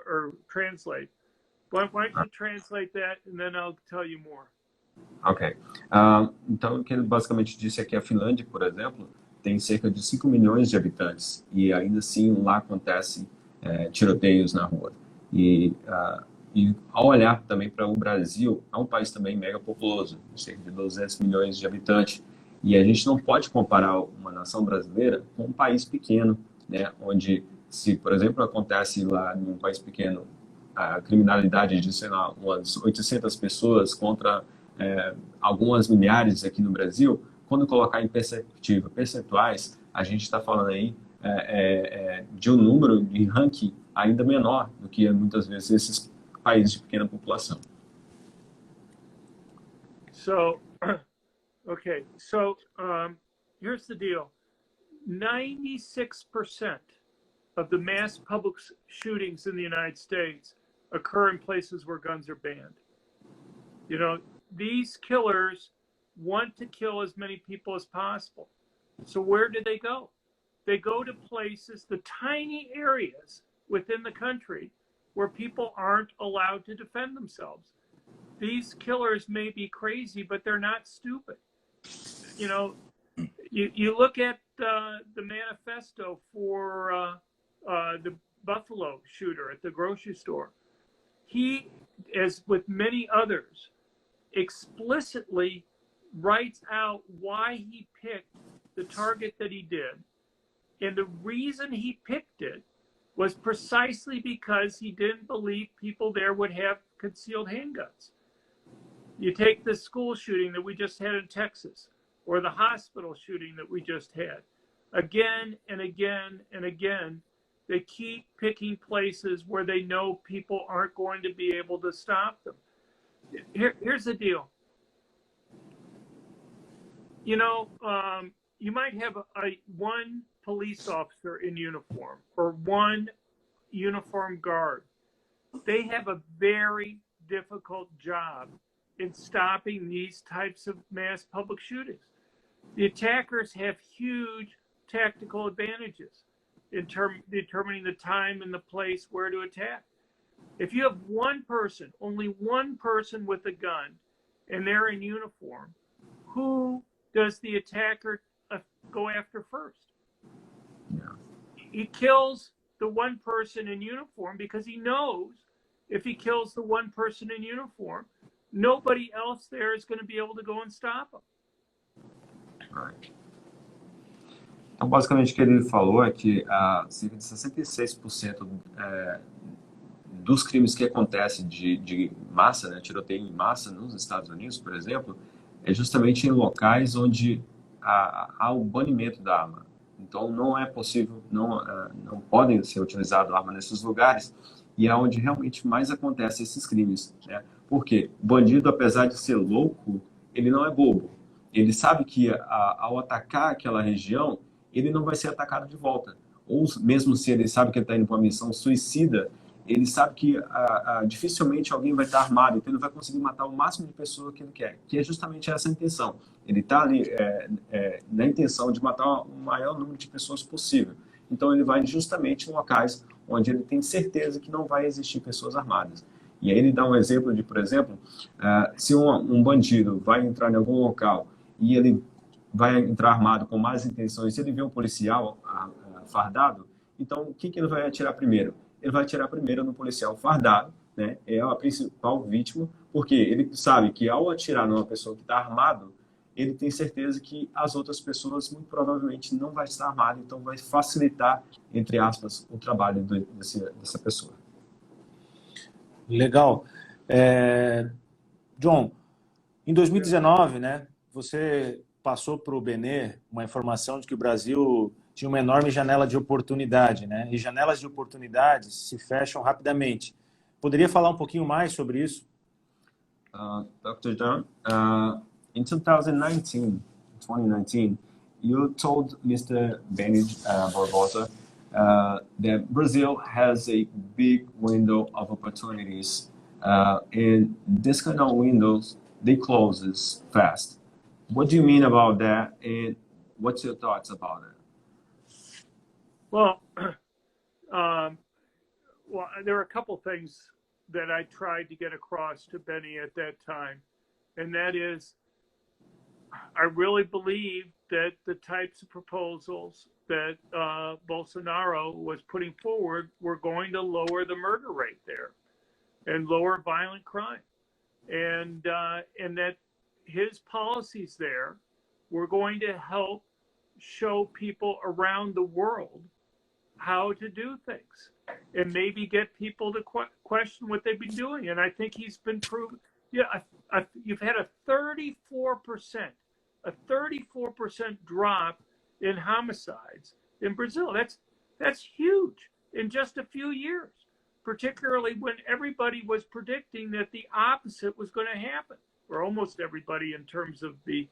Or translate. Why don't you translate that and then I'll tell you more. Ok. Então, o que ele basicamente disse é que a Finlândia, por exemplo, tem cerca de 5 milhões de habitantes e ainda assim lá acontecem tiroteios na rua. E ao olhar também para o Brasil, é um país também mega populoso, cerca de 200 milhões de habitantes. E a gente não pode comparar uma nação brasileira com um país pequeno, né, onde se, por exemplo, acontece lá num país pequeno a criminalidade de, sei lá, umas 800 pessoas contra algumas milhares aqui no Brasil, quando colocar em perspectiva percentuais, a gente está falando aí de um número de ranking ainda menor do que muitas vezes esses países de pequena população. So, okay, so here's the deal. 96% of the mass public shootings in the United States occur in places where guns are banned. These killers want to kill as many people as possible. So where do they go? They go to places, the tiny areas within the country where people aren't allowed to defend themselves. These killers may be crazy, but they're not stupid. You look at the manifesto for the Buffalo shooter at the grocery store. He, as with many others, explicitly writes out why he picked the target that he did. And the reason he picked it was precisely because he didn't believe people there would have concealed handguns. You take the school shooting that we just had in Texas, or the hospital shooting that we just had. Again and again and again, they keep picking places where they know people aren't going to be able to stop them. Here's the deal. You know, you might have one police officer in uniform or one uniformed guard. They have a very difficult job in stopping these types of mass public shootings. The attackers have huge tactical advantages in determining the time and the place where to attack. If you have one person, only one person with a gun, and they're in uniform, who does the attacker go after first? Yeah. He kills the one person in uniform because he knows if he kills the one person in uniform, nobody else there is going to be able to go and stop him. Right. Então, basicamente, o que ele falou é que cerca de 66% dos crimes que acontecem de massa, né, tiroteio em massa nos Estados Unidos, por exemplo, é justamente em locais onde há o banimento da arma. Então, não é possível, não podem ser utilizadas armas nesses lugares, e é onde realmente mais acontecem esses crimes, né? Porque o bandido, apesar de ser louco, ele não é bobo. Ele sabe que ao atacar aquela região, ele não vai ser atacado de volta. Ou mesmo se ele sabe que ele está indo para uma missão suicida, ele sabe que dificilmente alguém vai estar armado, então ele vai conseguir matar o máximo de pessoas que ele quer, que é justamente essa intenção. Ele está ali na intenção de matar o maior número de pessoas possível. Então ele vai justamente em locais onde ele tem certeza que não vai existir pessoas armadas. E aí ele dá um exemplo de, por exemplo, se um bandido vai entrar em algum local e ele vai entrar armado com más intenções, se ele vê um policial fardado, então o que ele vai atirar primeiro? Ele vai atirar primeiro no policial fardado, né? É a principal vítima, porque ele sabe que ao atirar numa pessoa que está armado, ele tem certeza que as outras pessoas muito provavelmente não vai estar armado, então vai facilitar, entre aspas, o trabalho dessa pessoa. Legal. John, em 2019, né, você passou para o Benê uma informação de que o Brasil tinha uma enorme janela de oportunidade, né? E janelas de oportunidades se fecham rapidamente. Poderia falar um pouquinho mais sobre isso? Dr. John, in 2019, you told Mr. Benny Barbosa that Brazil has a big window of opportunities, and this kind of windows, they close fast. What do you mean about that, and what's your thoughts about it? Well, there are a couple things that I tried to get across to Benny at that time, and that is, I really believe that the types of proposals that Bolsonaro was putting forward were going to lower the murder rate there and lower violent crime, and that his policies there were going to help show people around the world how to do things and maybe get people to question what they've been doing. And I think he's been proven. Yeah, you've had a 34% drop in homicides in Brazil. That's huge in just a few years, particularly when everybody was predicting that the opposite was going to happen, or almost everybody in terms of the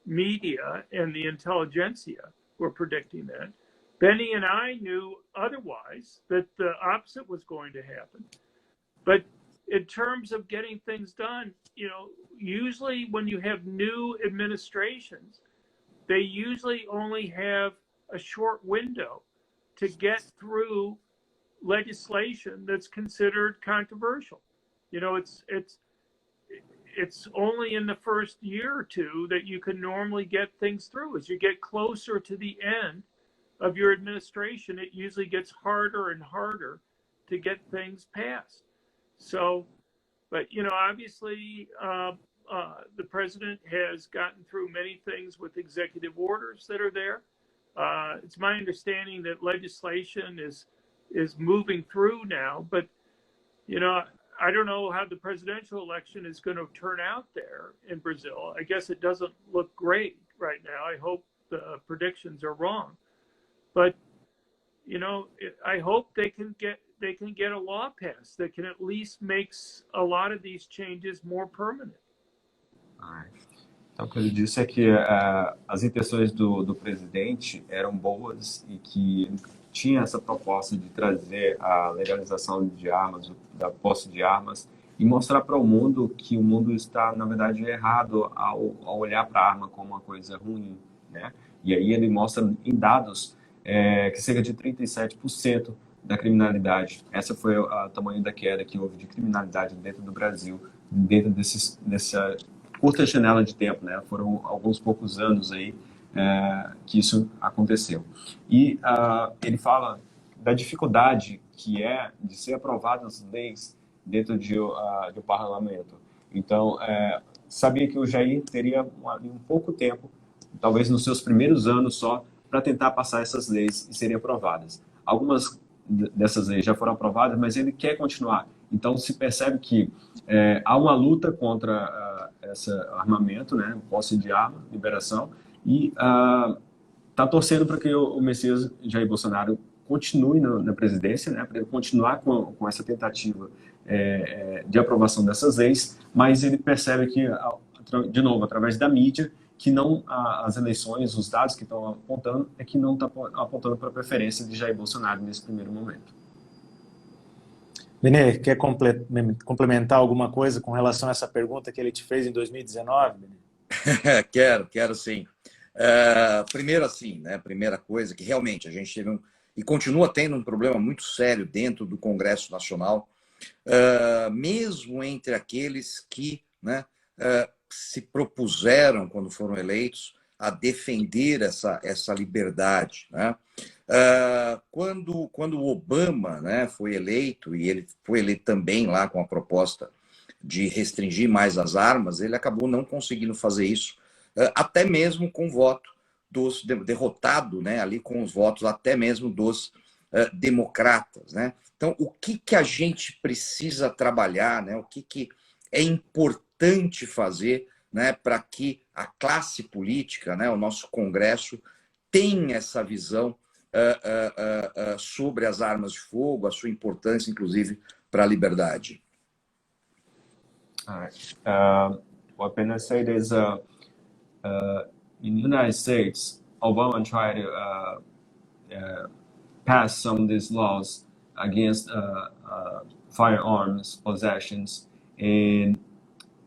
media and the intelligentsia were predicting that. Benny and I knew otherwise, that the opposite was going to happen. But in terms of getting things done, you know, usually when you have new administrations, they usually only have a short window to get through legislation that's considered controversial. You know, it's only in the first year or two that you can normally get things through. As you get closer to the end of your administration, it usually gets harder and harder to get things passed. So, but, you know, obviously the president has gotten through many things with executive orders that are there. It's my understanding that legislation is moving through now, but you know, I don't know how the presidential election is going to turn out there in Brazil. I guess it doesn't look great right now. I hope the predictions are wrong, but you know, I hope they can get a law passed that can at least makes a lot of these changes more permanent. Então, o que ele disse é que as intenções do presidente eram boas e que tinha essa proposta de trazer a legalização de armas, da posse de armas, e mostrar para o mundo que o mundo está, na verdade, errado ao olhar para a arma como uma coisa ruim, né? E aí ele mostra em dados que cerca de 37% da criminalidade, essa foi o tamanho da queda que houve de criminalidade dentro do Brasil, dentro dessa curta janela de tempo, né? Foram alguns poucos anos aí que isso aconteceu. E ele fala da dificuldade que é de ser aprovadas leis dentro do parlamento. Então, sabia que o Jair teria um pouco tempo, talvez nos seus primeiros anos só, para tentar passar essas leis e serem aprovadas. Algumas dessas leis já foram aprovadas, mas ele quer continuar. Então, se percebe que há uma luta contra esse armamento, né, posse de arma, liberação, e está torcendo para que o Messias Jair Bolsonaro continue na presidência, né, para ele continuar com essa tentativa de aprovação dessas leis, mas ele percebe que, de novo, através da mídia, que não as eleições, os dados que estão apontando, é que não está apontando para a preferência de Jair Bolsonaro nesse primeiro momento. Benê, quer complementar alguma coisa com relação a essa pergunta que ele te fez em 2019, Benê? Quero sim. Primeiro assim, né? Primeira coisa que realmente a gente teve e continua tendo um problema muito sério dentro do Congresso Nacional, mesmo entre aqueles que, né, se propuseram, quando foram eleitos, a defender essa liberdade, né? Quando o Obama, né, foi eleito, e ele foi eleito também lá com a proposta de restringir mais as armas, ele acabou não conseguindo fazer isso, até mesmo com o voto derrotado, né, ali com os votos até mesmo dos democratas, né? Então, o que a gente precisa trabalhar, né? O que é importante fazer, né, para que a classe política, né, o nosso Congresso, tenha essa visão sobre as armas de fogo, a sua importância, inclusive, para a liberdade. All right. What Ben said is, in the United States, Obama tried to pass some of these laws against firearms possessions, and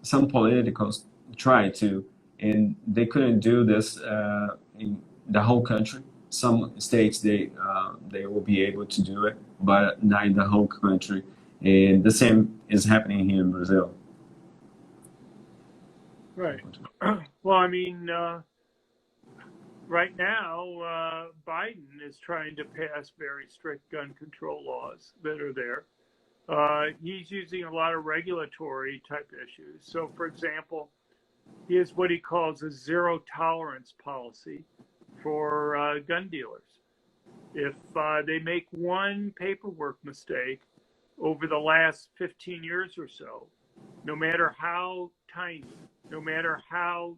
some politicals tried to, and they couldn't do this in the whole country. Some states they will be able to do it, but not in the whole country. And the same is happening here in Brazil. Right. Well, I mean, right now, Biden is trying to pass very strict gun control laws that are there. He's using a lot of regulatory type issues. So, for example, he has what he calls a zero tolerance policy for gun dealers. If they make one paperwork mistake over the last 15 years or so, no matter how tiny, no matter how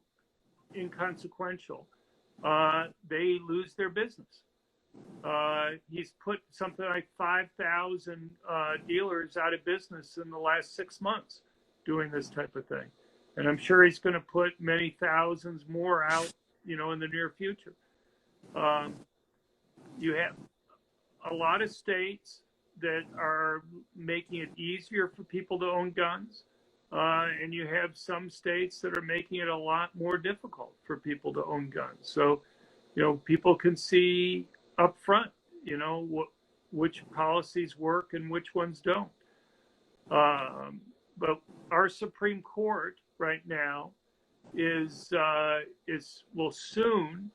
inconsequential, they lose their business. He's put something like 5,000 dealers out of business in the last 6 months doing this type of thing. And I'm sure he's going to put many thousands more out, you know, in the near future. You have a lot of states that are making it easier for people to own guns. And you have some states that are making it a lot more difficult for people to own guns. So, you know, people can see up front, you know, which policies work and which ones don't. But our Supreme Court right now will soon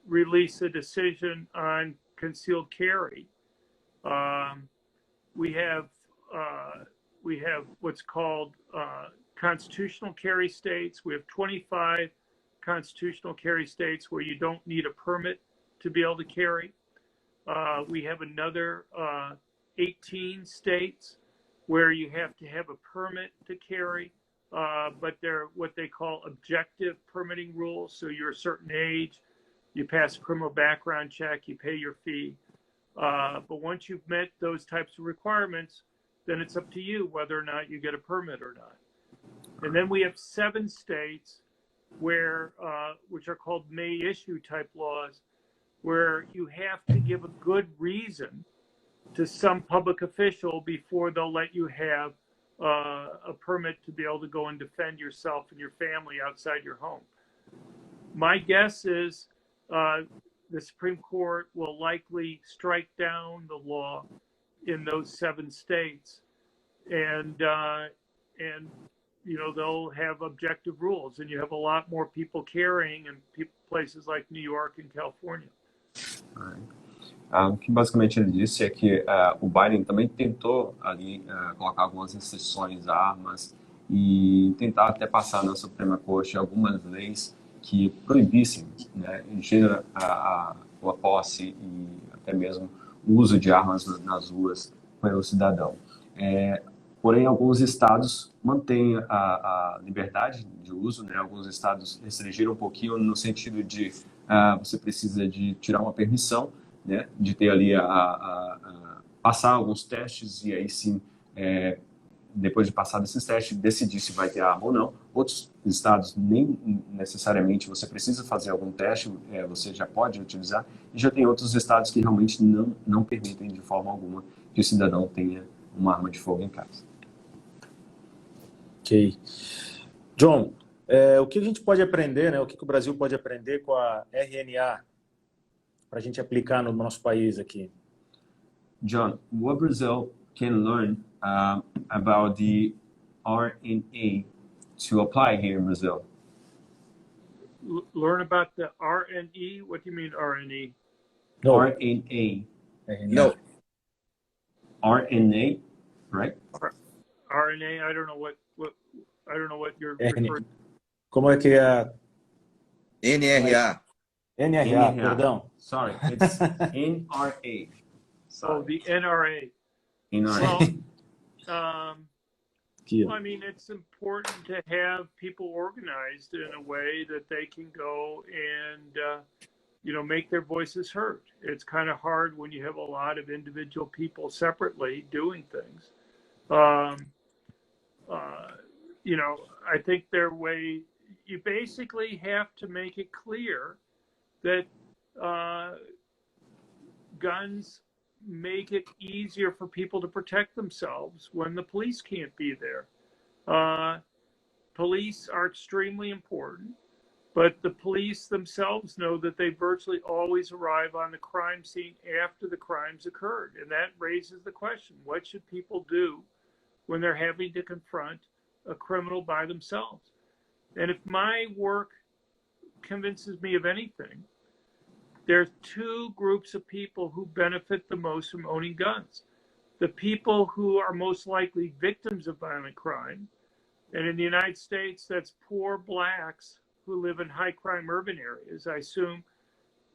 release a decision on concealed carry. We have we have what's called constitutional carry states. We have 25 constitutional carry states where you don't need a permit to be able to carry. We have another 18 states where you have to have a permit to carry, but they're what they call objective permitting rules. So you're a certain age, you pass a criminal background check, you pay your fee. But once you've met those types of requirements, then it's up to you whether or not you get a permit or not. And then we have 7 states where, which are called may issue type laws, where you have to give a good reason to some public official before they'll let you have a permit to be able to go and defend yourself and your family outside your home. My guess is the Supreme Court will likely strike down the law in those 7 states, and you know, they'll have objective rules, and you have a lot more people carrying in places like New York and California. O que basicamente ele disse é que o Biden também tentou ali colocar algumas restrições a armas e tentar até passar na Suprema Corte algumas leis que proibissem, né, em geral, a posse e até mesmo o uso de armas nas ruas pelo cidadão. Porém, alguns estados mantêm a liberdade de uso, né? Alguns estados restringiram um pouquinho no sentido de você precisa de tirar uma permissão, né? De ter ali passar alguns testes e aí sim, depois de passar desses testes, decidir se vai ter arma ou não. Outros estados nem necessariamente você precisa fazer algum teste, você já pode utilizar. E já tem outros estados que realmente não permitem de forma alguma que o cidadão tenha uma arma de fogo em casa. Ok. John, o que a gente pode aprender, né? O que o Brasil pode aprender com a RNA para a gente aplicar no nosso país aqui? John, what Brazil can learn about the RNA to apply here in Brazil? Learn about the RNE? What do you mean RNE? No. RNA. No. RNA, right? RNA, I don't know what you're referring to. Como é que é? NRA. NRA, perdão. Sorry, it's NRA. Sorry. Oh, the NRA. NRA. Well, I mean, it's important to have people organized in a way that they can go and, you know, make their voices heard. It's kind of hard when you have a lot of individual people separately doing things. You know, I think you basically have to make it clear that guns make it easier for people to protect themselves when the police can't be there. Police are extremely important, but the police themselves know that they virtually always arrive on the crime scene after the crimes occurred. And that raises the question, what should people do when they're having to confront a criminal by themselves? And if my work convinces me of anything, there's 2 groups of people who benefit the most from owning guns. The people who are most likely victims of violent crime, and in the United States, that's poor blacks who live in high crime urban areas. I assume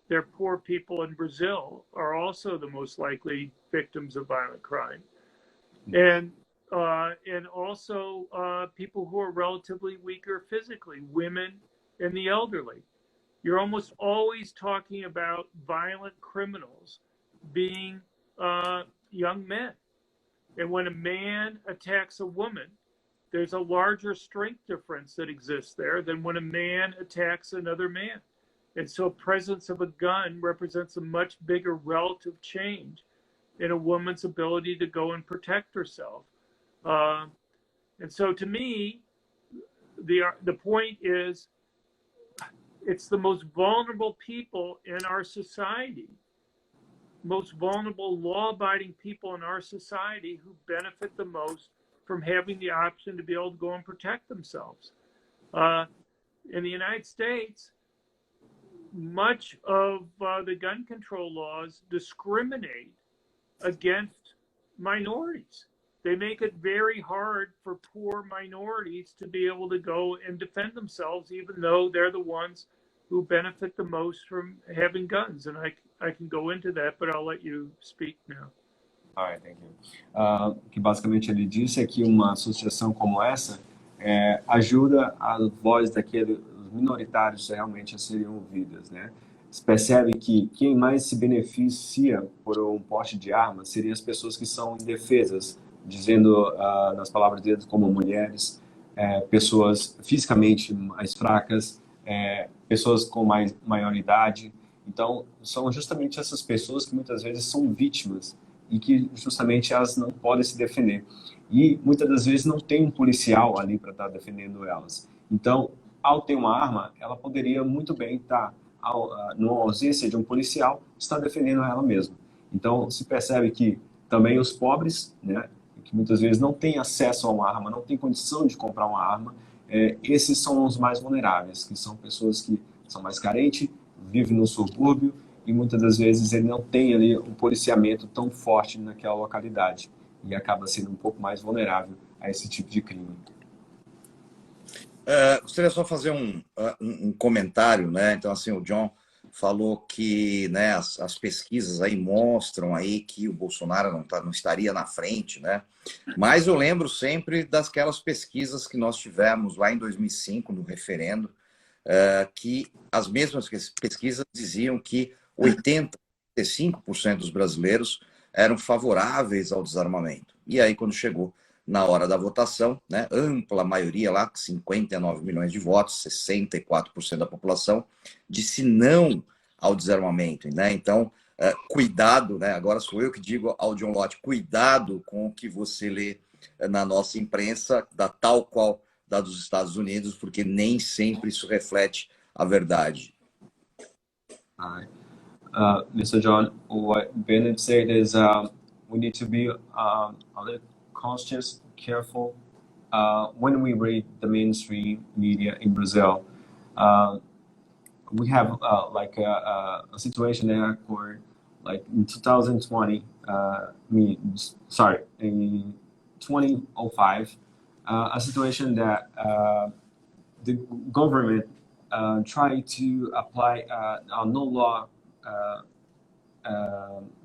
their poor people in Brazil are also the most likely victims of violent crime. And also people who are relatively weaker physically, women and the elderly. You're almost always talking about violent criminals being young men. And when a man attacks a woman, there's a larger strength difference that exists there than when a man attacks another man. And so presence of a gun represents a much bigger relative change in a woman's ability to go and protect herself. And so to me, the point is, it's the most vulnerable people in our society, most vulnerable law-abiding people in our society who benefit the most from having the option to be able to go and protect themselves. In the United States, much of the gun control laws discriminate against minorities. they make it very hard for poor minorities to be able to go and defend themselves, even though they're the ones who benefit the most from having guns. And I can go into that, but I'll let you speak now. Alright, thank you. Que basicamente ele disse é que uma associação como essa ajuda a voz daqueles minoritários realmente a serem ouvidas, né? Se percebe que quem mais se beneficia por um porte de arma seriam as pessoas que são indefesas, dizendo nas palavras deles como mulheres, pessoas fisicamente mais fracas, pessoas com maior idade. Então, são justamente essas pessoas que muitas vezes são vítimas e que justamente elas não podem se defender. E muitas das vezes não tem um policial ali para estar defendendo elas. Então, ao ter uma arma, ela poderia muito bem estar, numa ausência de um policial, estar defendendo ela mesma. Então, se percebe que também os pobres, né, que muitas vezes não têm acesso a uma arma, não têm condição de comprar uma arma, esses são os mais vulneráveis, que são pessoas que são mais carentes, vivem no subúrbio, e muitas das vezes ele não tem ali um policiamento tão forte naquela localidade e acaba sendo um pouco mais vulnerável a esse tipo de crime. Gostaria só fazer um comentário, né? Então, assim, o John falou que, né, as pesquisas aí mostram aí que o Bolsonaro não estaria na frente, né? Mas eu lembro sempre daquelas pesquisas que nós tivemos lá em 2005, no referendo, que as mesmas pesquisas diziam que 85% dos brasileiros eram favoráveis ao desarmamento. E aí, quando chegou na hora da votação, né, ampla maioria lá, 59 milhões de votos, 64% da população, disse não ao desarmamento. Né? Então, cuidado, né? Agora sou eu que digo ao John Lott, cuidado com o que você lê na nossa imprensa, da tal qual da dos Estados Unidos, porque nem sempre isso reflete a verdade. Mr. John, what Bennett said is we need to be a little conscious, careful when we read the mainstream media in Brazil. We have like a situation there where, like in 2020, in 2005, a situation that the government tried to apply a no law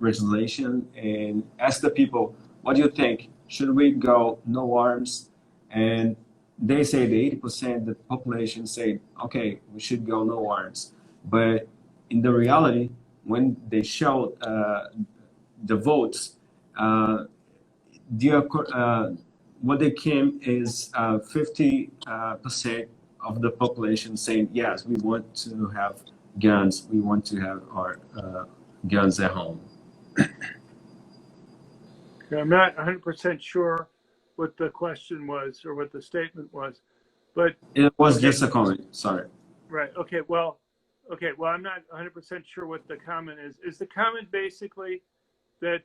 legislation and ask the people, what do you think? Should we go no arms? And they say the 80% of the population say, okay, we should go no arms. But in the reality, when they show the votes, what they came is 50% of the population saying, yes, we want to have guns, we want to have our guns at home. I'm not 100% sure what the question was or what the statement was, but it was just a comment. Sorry. Right. Okay. Well, I'm not 100% sure what the comment is. Is the comment basically that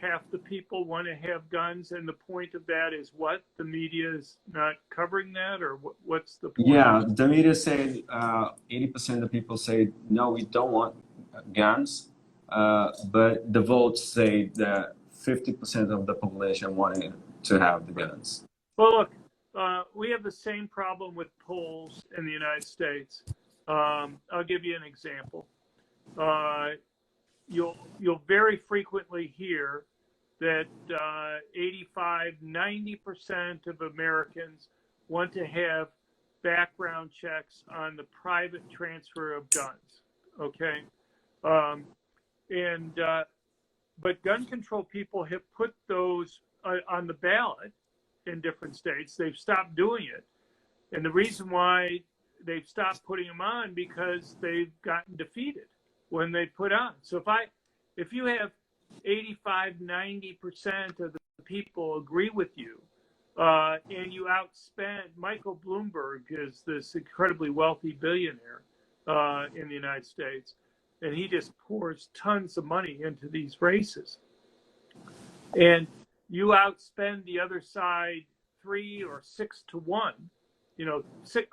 half the people want to have guns, and the point of that is what? The media is not covering that, or what's the point? Yeah, the media said 80% of people say no, we don't want guns, but the votes say that 50% of the population wanted to have the guns. Well, look, we have the same problem with polls in the United States. I'll give you an example. You'll very frequently hear that 85–90% of Americans want to have background checks on the private transfer of guns. Okay, but gun control people have put those on the ballot in different states. They've stopped doing it, and the reason why they've stopped putting them on because they've gotten defeated when they put on. So if you have 85–90% of the people agree with you, and you outspend, Michael Bloomberg is this incredibly wealthy billionaire in the United States, and he just pours tons of money into these races. And you outspend the other side 3 or 6 to 1,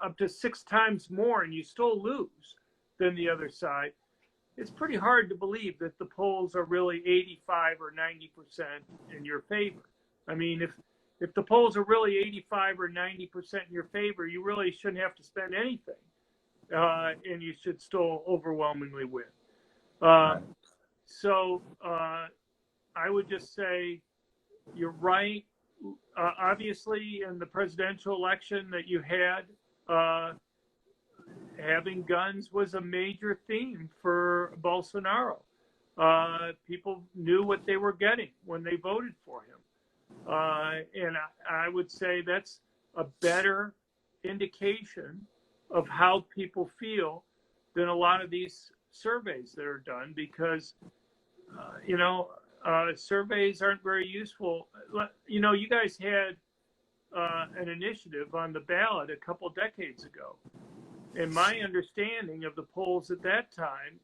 up to 6 times more, and you still lose than the other side. it's pretty hard to believe that the polls are really 85 or 90% in your favor. I mean, if the polls are really 85 or 90% in your favor, you really shouldn't have to spend anything, and you should still overwhelmingly win. So I would just say you're right. Obviously, in the presidential election that you had, having guns was a major theme for Bolsonaro. People knew what they were getting when they voted for him. And I would say that's a better indication of how people feel than a lot of these surveys that are done, because, surveys aren't very useful. You guys had an initiative on the ballot a couple decades ago. And my understanding of the polls at that time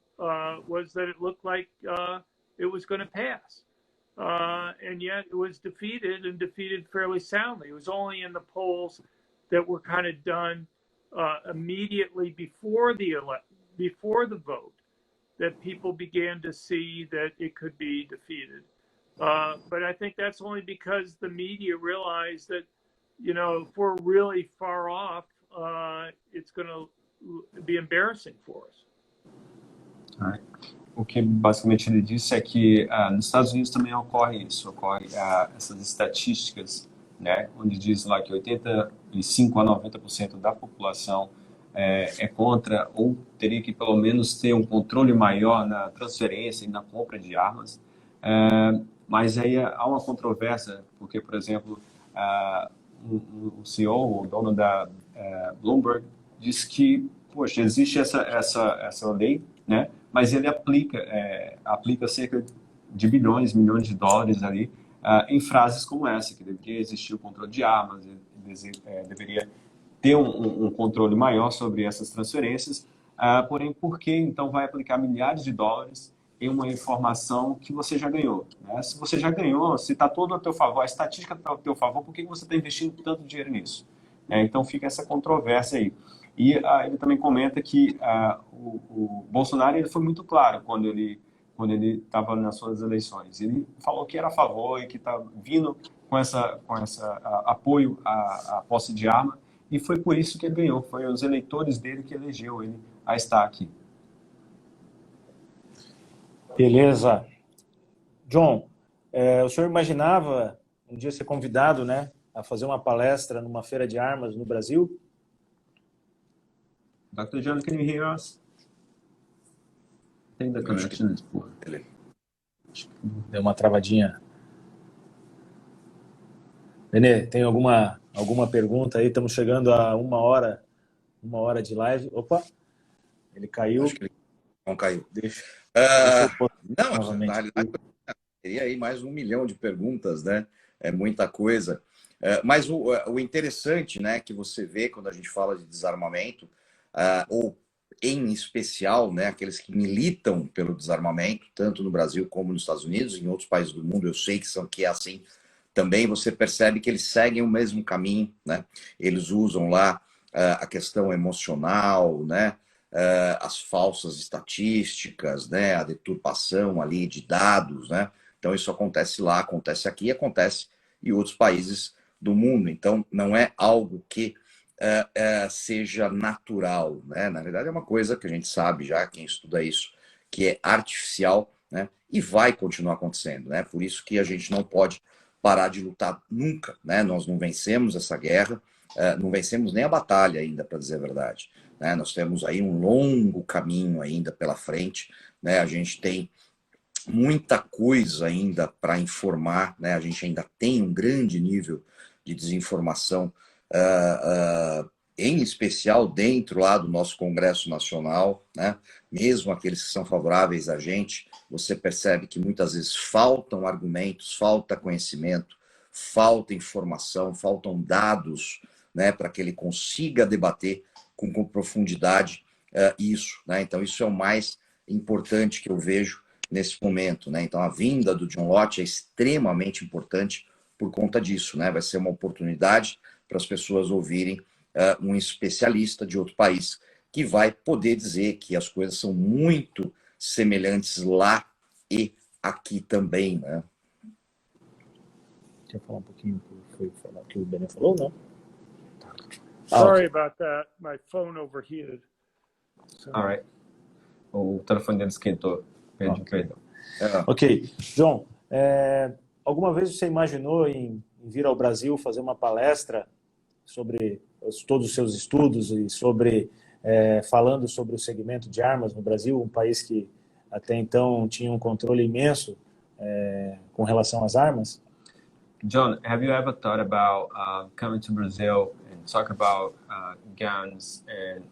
was that it looked like it was going to pass. And yet it was defeated, and defeated fairly soundly. It was only in the polls that were kind of done immediately before the vote that people began to see that it could be defeated. But I think that's only because the media realized that, if we're really far off, it's going to be embarrassing for us. O que basicamente ele disse é que nos Estados Unidos também ocorre essas estatísticas, né, onde diz lá que 85 a 90% da população é contra, ou teria que pelo menos ter um controle maior na transferência e na compra de armas. Mas aí há uma controvérsia, porque, por exemplo, o CEO, o dono da Bloomberg, diz que, poxa, existe essa lei, né? Mas ele aplica cerca de milhões de dólares ali em frases como essa, que deveria existir o controle de armas, deveria ter um controle maior sobre essas transferências, porém, por que então vai aplicar milhares de dólares em uma informação que você já ganhou, né? Se você já ganhou, se está todo a teu favor, a estatística está a teu favor, por que você está investindo tanto dinheiro nisso? Então fica essa controvérsia aí. E ele também comenta que o Bolsonaro ele foi muito claro quando ele estava nas suas eleições. Ele falou que era a favor e que está vindo com essa apoio à posse de arma, e foi por isso que ele ganhou. Foi os eleitores dele que elegeu ele a estar aqui. Beleza. John, o senhor imaginava um dia ser convidado, né, a fazer uma palestra numa feira de armas no Brasil? Dr. John, can you hear us? I think the connection is poor. Deu uma travadinha. Benê, tem alguma pergunta aí? Estamos chegando a uma hora de live. Opa, ele caiu. Acho que ele não caiu. Deixa não, novamente. na realidade, teria aí mais 1 milhão de perguntas, né? É muita coisa. Mas o interessante, né, que você vê quando a gente fala de desarmamento, ou em especial, né, aqueles que militam pelo desarmamento, tanto no Brasil como nos Estados Unidos, em outros países do mundo, eu sei que é assim também, você percebe que eles seguem o mesmo caminho, né? Eles usam lá a questão emocional, né? As falsas estatísticas, né? A deturpação ali de dados, né? Então isso acontece lá, acontece aqui, acontece em outros países do mundo. Então não é algo que seja natural, né? Na verdade é uma coisa que a gente sabe já, quem estuda isso, que é artificial, né? E vai continuar acontecendo, né? Por isso que a gente não pode parar de lutar nunca, né? Nós não vencemos essa guerra, não vencemos nem a batalha ainda, para dizer a verdade, né? Nós temos aí um longo caminho ainda pela frente, né? A gente tem muita coisa ainda para informar, né? A gente ainda tem um grande nível de desinformação, em especial dentro lá do nosso Congresso Nacional, né? Mesmo aqueles que são favoráveis a gente, você percebe que muitas vezes faltam argumentos, falta conhecimento, falta informação, faltam dados, né, para que ele consiga debater com profundidade isso, né? Então isso é o mais importante que eu vejo nesse momento, né? Então a vinda do John Lott é extremamente importante por conta disso, né? Vai ser uma oportunidade para as pessoas ouvirem um especialista de outro país que vai poder dizer que as coisas são muito semelhantes lá e aqui também, né? Quer falar um pouquinho do que o Bené falou, não? Sorry about that. My phone overheated. So. All right. O telefone dele esquentou. Pede perdão. Ok. John, alguma vez você imaginou em vir ao Brasil fazer uma palestra sobre todos os seus estudos e falando sobre o segmento de armas no Brasil, um país que até então tinha um controle imenso com relação às armas? John, have you ever thought about coming to Brazil and talk about guns and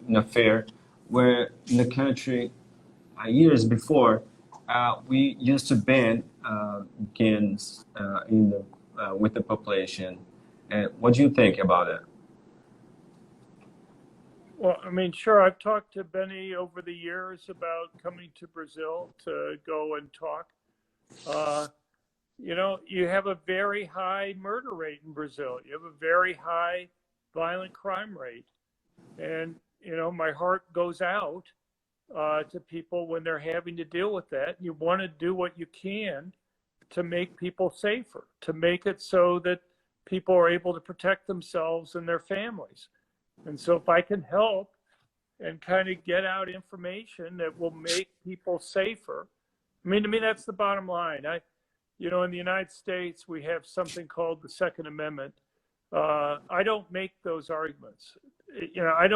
in a fair where in the country years before we used to ban guns with the population? And what do you think about it? Well, I mean, sure. I've talked to Benny over the years about coming to Brazil to go and talk. You know, you have a very high murder rate in Brazil. You have a very high violent crime rate. And, you know, my heart goes out to people when they're having to deal with that. You want to do what you can to make people safer, to make it so that people are able to protect themselves and their families. And so if I can help and kind of get out information that will make people safer, I mean, to me, that's the bottom line. You know, in the United States, we have something called the Second Amendment. I don't make those arguments. You know, I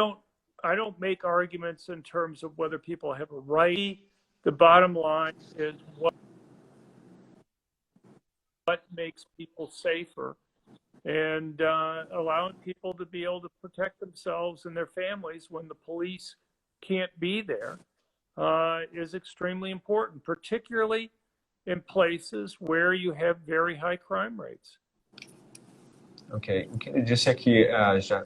don't make arguments in terms of whether people have a right. The bottom line is what makes people safer, and allowing people to be able to protect themselves and their families when the police can't be there is extremely important, particularly in places where you have very high crime rates. Ok, o que ele disse é que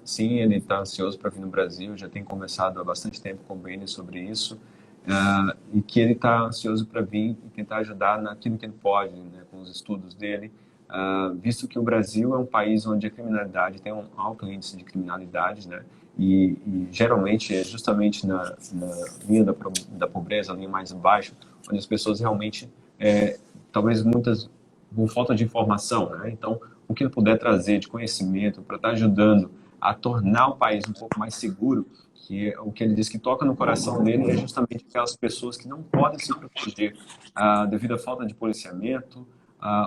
sim, ele está ansioso para vir no Brasil, já tem conversado há bastante tempo com o Benny sobre isso, e que ele está ansioso para vir e tentar ajudar naquilo que ele pode, né, com os estudos dele, visto que o Brasil é um país onde a criminalidade tem um alto índice de criminalidade, né, e geralmente é justamente na linha da pobreza, a linha mais baixa, onde as pessoas realmente, talvez muitas, por falta de informação, né, então o que ele puder trazer de conhecimento para estar ajudando a tornar o país um pouco mais seguro, que é o que ele diz que toca no coração dele, é justamente aquelas pessoas que não podem se proteger devido à falta de policiamento,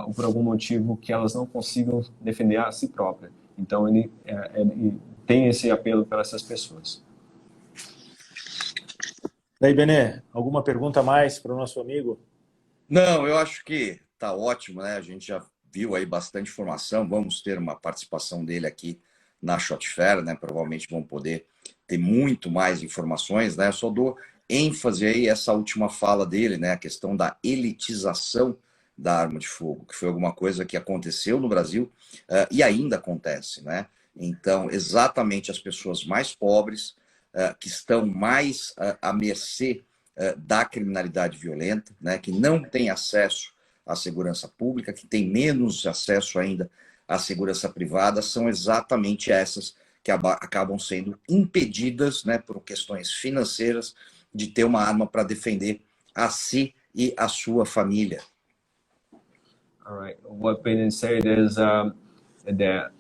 ou por algum motivo que elas não consigam defender a si própria. Então ele tem esse apelo para essas pessoas. Daí, Bené, alguma pergunta a mais para o nosso amigo? Não, eu acho que tá ótimo, né? A gente já viu aí bastante informação, vamos ter uma participação dele aqui na Shot Fair, né? Provavelmente vão poder ter muito mais informações, né? Eu só dou ênfase aí essa última fala dele, né? A questão da elitização da arma de fogo, que foi alguma coisa que aconteceu no Brasil e ainda acontece, né? Então, exatamente as pessoas mais pobres, que estão mais à mercê da criminalidade violenta, né? Que não têm acesso à segurança pública, que tem menos acesso ainda à segurança privada, são exatamente essas que acabam sendo impedidas, né, por questões financeiras, de ter uma arma para defender a si e a sua família. All right. What Benny said is that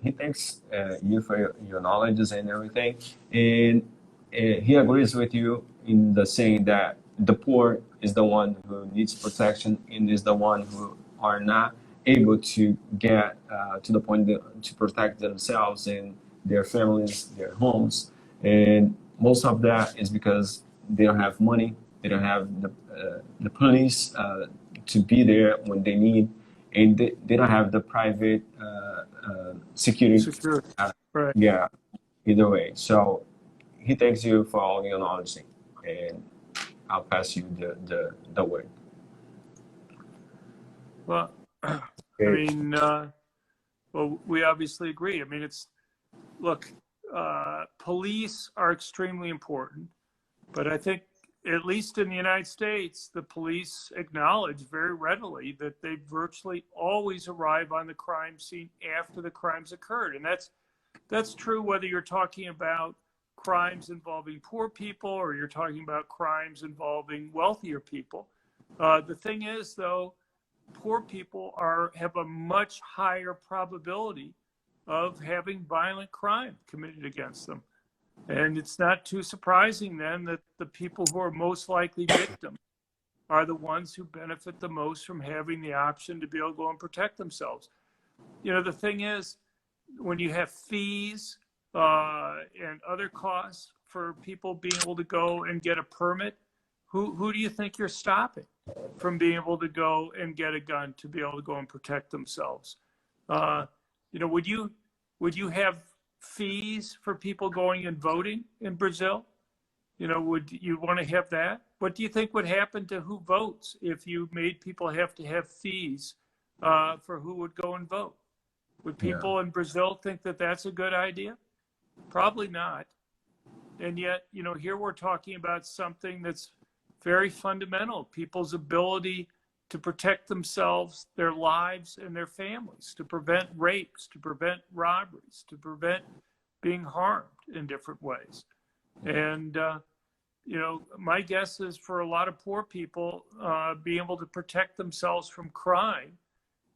he thanks you for your knowledge and everything, and he agrees with you in the saying that the poor is the one who needs protection and is the one who are not able to get to the point to protect themselves and their families, their homes. And most of that is because they don't have money, they don't have the police to be there when they need, and they don't have the private security. Right. Yeah, either way. So he thanks you for all your knowledge, and I'll pass you the word. Well, I mean, well, we obviously agree. I mean, look, police are extremely important, but I think, at least in the United States, the police acknowledge very readily that they virtually always arrive on the crime scene after the crimes occurred. And that's true whether you're talking about crimes involving poor people or you're talking about crimes involving wealthier people. The thing is, though, poor people have a much higher probability of having violent crime committed against them. And it's not too surprising then that the people who are most likely victims are the ones who benefit the most from having the option to be able to go and protect themselves. You know, the thing is, when you have fees and other costs for people being able to go and get a permit, who do you think you're stopping from being able to go and get a gun to be able to go and protect themselves? You know, would you have fees for people going and voting in Brazil? You know, would you want to have that? What do you think would happen to who votes if you made people have to have fees for who would go and vote? Would people in Brazil think that that's a good idea? Probably not. And yet, you know, here we're talking about something that's very fundamental, people's ability to protect themselves, their lives, and their families, to prevent rapes, to prevent robberies, to prevent being harmed in different ways. And, you know, my guess is for a lot of poor people, being able to protect themselves from crime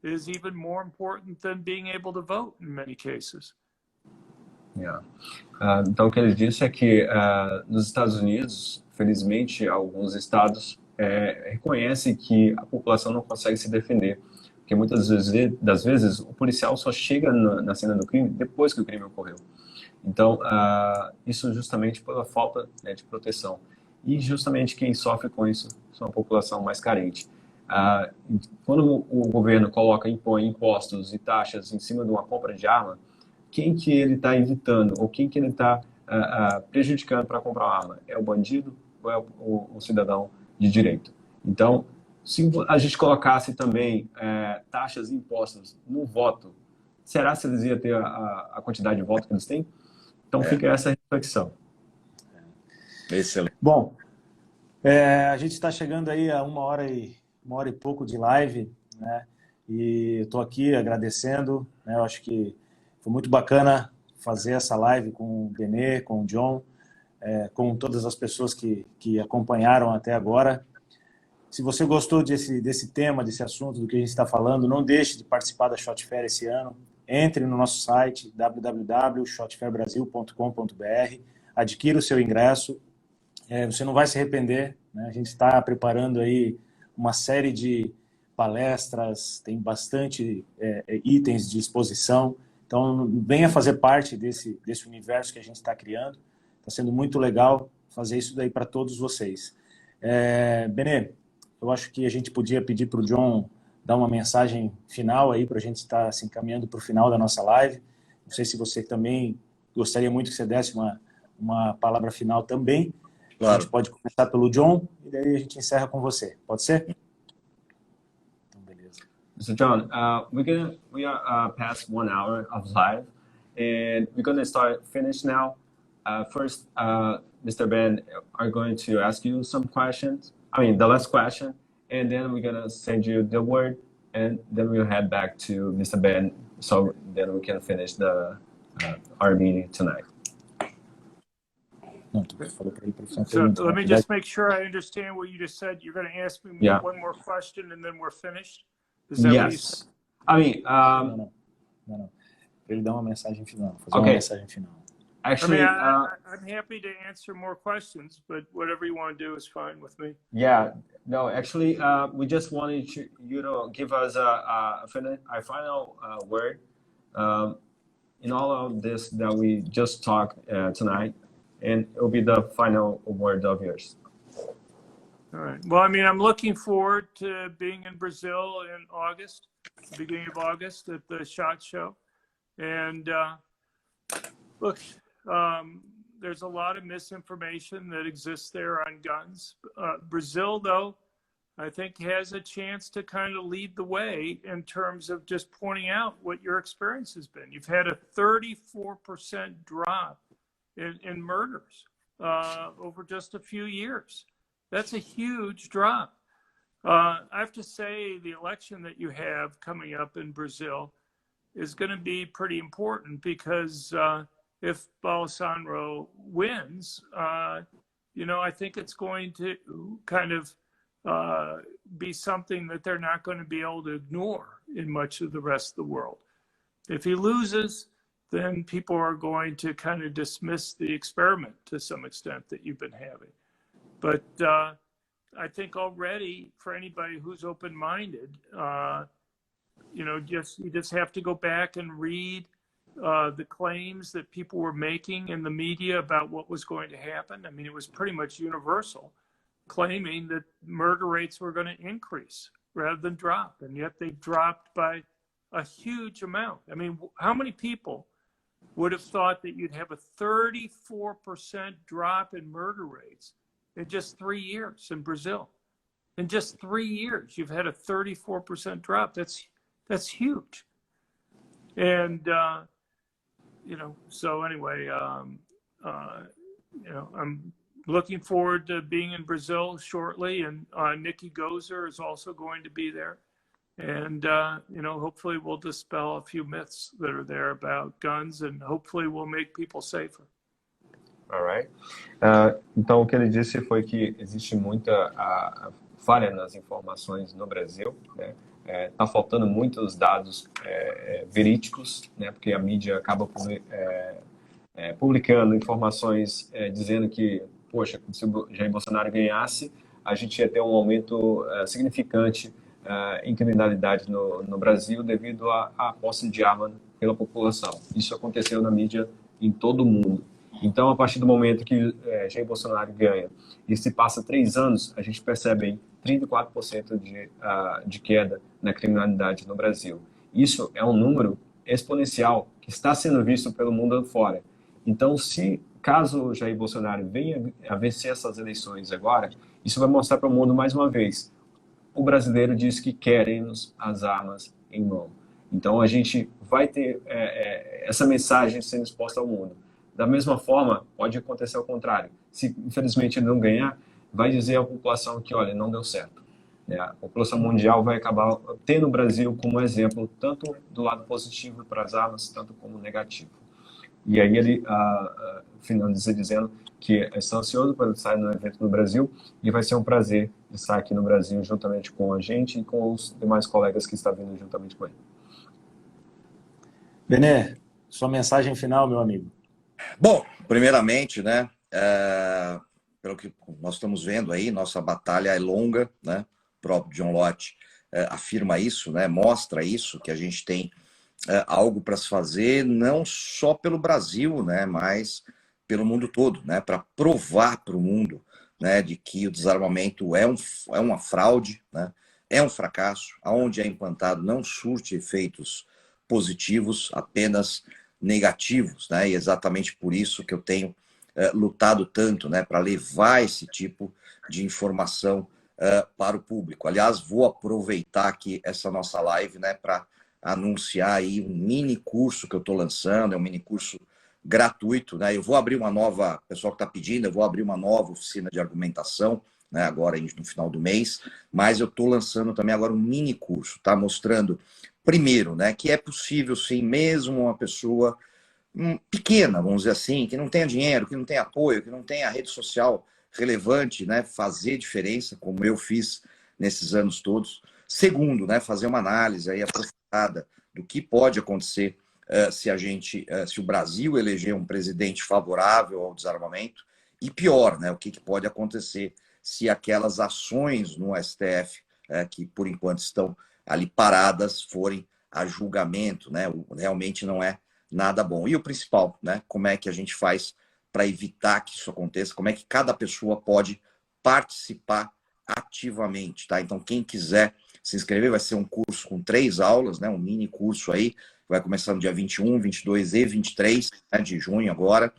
is even more important than being able to vote in many cases. Então, o que ele disse é que nos Estados Unidos, felizmente, alguns estados reconhecem que a população não consegue se defender, porque muitas das vezes o policial só chega na cena do crime depois que o crime ocorreu. Então, isso justamente pela falta, né, de proteção. E justamente quem sofre com isso são a população mais carente. Quando o governo impõe impostos e taxas em cima de uma compra de arma, quem que ele está evitando ou quem que ele está prejudicando para comprar uma arma? É o bandido ou é o cidadão de direito? Então, se a gente colocasse também taxas e impostos no voto, será que eles iam ter a quantidade de voto que eles têm? Então fica essa reflexão. Excelente. Bom, a gente está chegando aí a uma hora e pouco de live, né? E eu estou aqui agradecendo, né? Eu acho que foi muito bacana fazer essa live com o Benê, com o John, com todas as pessoas que acompanharam até agora. Se você gostou desse tema, desse assunto, do que a gente está falando, não deixe de participar da Shot Fair esse ano. Entre no nosso site www.shotfairbrasil.com.br, adquira o seu ingresso, você não vai se arrepender, né? A gente está preparando aí uma série de palestras, tem bastante itens de exposição, então venha fazer parte desse universo que a gente está criando. Está sendo muito legal fazer isso daí para todos vocês. Benê, eu acho que a gente podia pedir para o John dar uma mensagem final aí para a gente estar se encaminhando para o final da nossa live. Não sei se você também gostaria muito que você desse uma palavra final também. Claro. A gente pode começar pelo John e daí a gente encerra com você. Pode ser? Então, beleza. So John, we are past 1 hour of live, and we're gonna finish now. First, Mr. Ben are going to ask you some questions. I mean, the last question, and then we're gonna send you the word, and then we'll head back to Mr. Ben, so then we can finish our meeting tonight. So let me just make sure I understand what you just said. You're going to ask me one more question, and then we're finished. Is that what you said? I mean, não. Ele dá uma mensagem final. Fazer uma mensagem final. Actually, I'm happy to answer more questions, but whatever you want to do is fine with me. Yeah, no, actually, we just wanted you to give us a final word in all of this that we just talked tonight, and it will be the final word of yours. All right. Well, I mean, I'm looking forward to being in Brazil in August, the beginning of August at the SHOT Show. And look, there's a lot of misinformation that exists there on guns. Brazil, though, I think has a chance to kind of lead the way in terms of just pointing out what your experience has been. You've had a 34% drop in murders over just a few years. That's a huge drop. I have to say the election that you have coming up in Brazil is going to be pretty important because if Bolsonaro wins, I think it's going to kind of be something that they're not going to be able to ignore in much of the rest of the world. If he loses, then people are going to kind of dismiss the experiment to some extent that you've been having. But I think already for anybody who's open-minded, you just have to go back and read the claims that people were making in the media about what was going to happen. I mean, it was pretty much universal, claiming that murder rates were going to increase rather than drop. And yet they dropped by a huge amount. I mean, how many people would have thought that you'd have a 34% drop in murder rates in just 3 years in Brazil? In just 3 years, you've had a 34% drop. That's huge. And, so anyway, I'm looking forward to being in Brazil shortly, and Nikki Gozer is also going to be there. And, hopefully we'll dispel a few myths that are there about guns, and hopefully we'll make people safer. All right. Então, o que ele disse foi que existe muita falha nas informações no Brasil, né? Tá faltando muitos dados verídicos, né? Porque a mídia acaba publicando informações dizendo que, poxa, se o Jair Bolsonaro ganhasse, a gente ia ter um aumento significante em criminalidade no Brasil devido à posse de arma pela população. Isso aconteceu na mídia em todo o mundo. Então, a partir do momento que Jair Bolsonaro ganha e se passa 3 anos, a gente percebe aí 34% de queda na criminalidade no Brasil. Isso é um número exponencial que está sendo visto pelo mundo afora. Então, caso Jair Bolsonaro venha a vencer essas eleições agora, isso vai mostrar para o mundo mais uma vez: o brasileiro diz que queremos as armas em mão. Então, a gente vai ter essa mensagem sendo exposta ao mundo. Da mesma forma, pode acontecer ao contrário. Se, infelizmente, ele não ganhar, vai dizer à população que, olha, não deu certo. A população mundial vai acabar tendo o Brasil como exemplo, tanto do lado positivo para as armas, tanto como negativo. E aí ele finaliza dizendo que está ansioso para estar no evento no Brasil e vai ser um prazer estar aqui no Brasil juntamente com a gente e com os demais colegas que estão vindo juntamente com ele. Benê, sua mensagem final, meu amigo. Bom, primeiramente, né, pelo que nós estamos vendo aí, nossa batalha é longa, né? O próprio John Lott afirma isso, né? Mostra isso, que a gente tem algo para se fazer, não só pelo Brasil, né? Mas pelo mundo todo, né? Para provar para o mundo, né? De que o desarmamento é uma fraude, né? É um fracasso, aonde é implantado não surte efeitos positivos, apenas negativos, né? E exatamente por isso que eu tenho lutado tanto, né, para levar esse tipo de informação para o público. Aliás, vou aproveitar aqui essa nossa live, né, para anunciar aí um mini curso que eu estou lançando, é um mini curso gratuito, né? Eu vou abrir uma nova, o pessoal que está pedindo, eu vou abrir uma nova oficina de argumentação, né, agora no final do mês, mas eu estou lançando também agora um mini curso, tá? Mostrando, primeiro, né, que é possível sim, mesmo uma pessoa pequena, vamos dizer assim, que não tenha dinheiro, que não tenha apoio, que não tenha rede social relevante, né, fazer diferença, como eu fiz nesses anos todos. Segundo, né, fazer uma análise aí aprofundada do que pode acontecer se o Brasil eleger um presidente favorável ao desarmamento, e pior, né, o que pode acontecer se aquelas ações no STF, que por enquanto estão ali paradas, forem a julgamento, né, realmente não é nada bom. E o principal, né? Como é que a gente faz para evitar que isso aconteça? Como é que cada pessoa pode participar ativamente, tá? Então, quem quiser se inscrever, vai ser um curso com 3 aulas, né? Um mini curso aí, vai começar no dia 21, 22 e 23, né, de junho agora,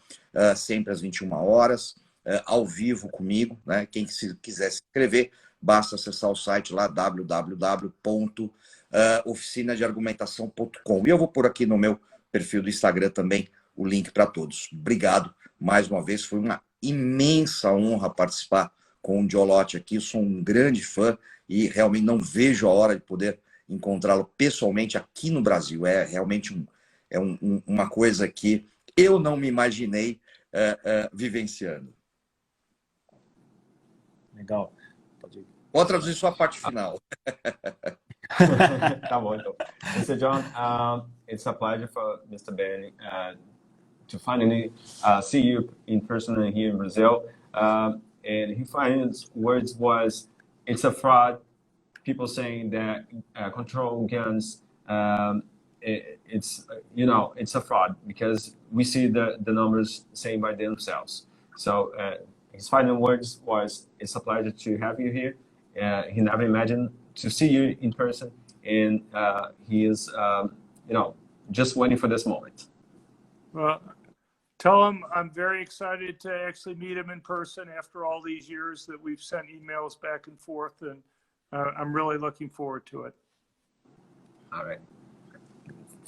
sempre às 21 horas, ao vivo comigo, né? Quem quiser se inscrever, basta acessar o site lá, www.oficinadeargumentação.com. E eu vou pôr aqui no meu perfil do Instagram também o link para todos. Obrigado mais uma vez, foi uma imensa honra participar com o John Lott aqui, eu sou um grande fã e realmente não vejo a hora de poder encontrá-lo pessoalmente aqui no Brasil. É realmente uma coisa que eu não me imaginei vivenciando. Legal. Pode ir. Pode traduzir sua parte final. Tá bom, então. Mr. John, it's a pleasure for Mr. Benny to finally see you in person here in Brazil. And his final words was, it's a fraud. People saying that control guns, it's a fraud because we see the numbers saying by themselves. So his final words was, it's a pleasure to have you here. He never imagined to see you in person, and he is, just waiting for this moment. Well, tell him I'm very excited to actually meet him in person after all these years that we've sent emails back and forth, and I'm really looking forward to it. All right.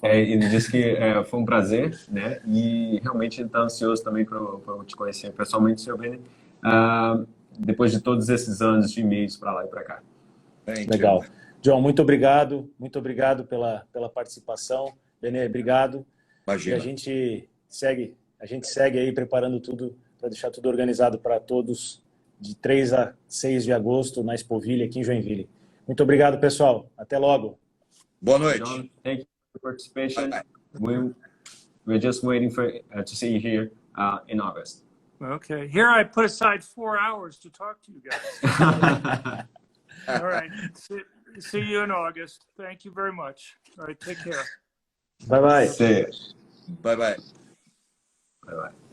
Ele disse que foi um prazer, né? E realmente ele está ansioso também para te conhecer pessoalmente, Sr. Benny, depois de todos esses anos de e-mails para lá e para cá. Legal. John, muito obrigado pela participação. Benê, obrigado. Imagina. E a gente segue aí preparando tudo para deixar tudo organizado para todos de 3 a 6 de agosto na Expoville aqui em Joinville. Muito obrigado, pessoal. Até logo. Boa noite. John, thank you for your participation. Bye-bye. We're just waiting to see you here in August. Okay. Here I put aside 4 hours to talk to you guys. All right. See you in August. Thank you very much. All right. Take care. Bye-bye. See you. Bye-bye. Bye-bye.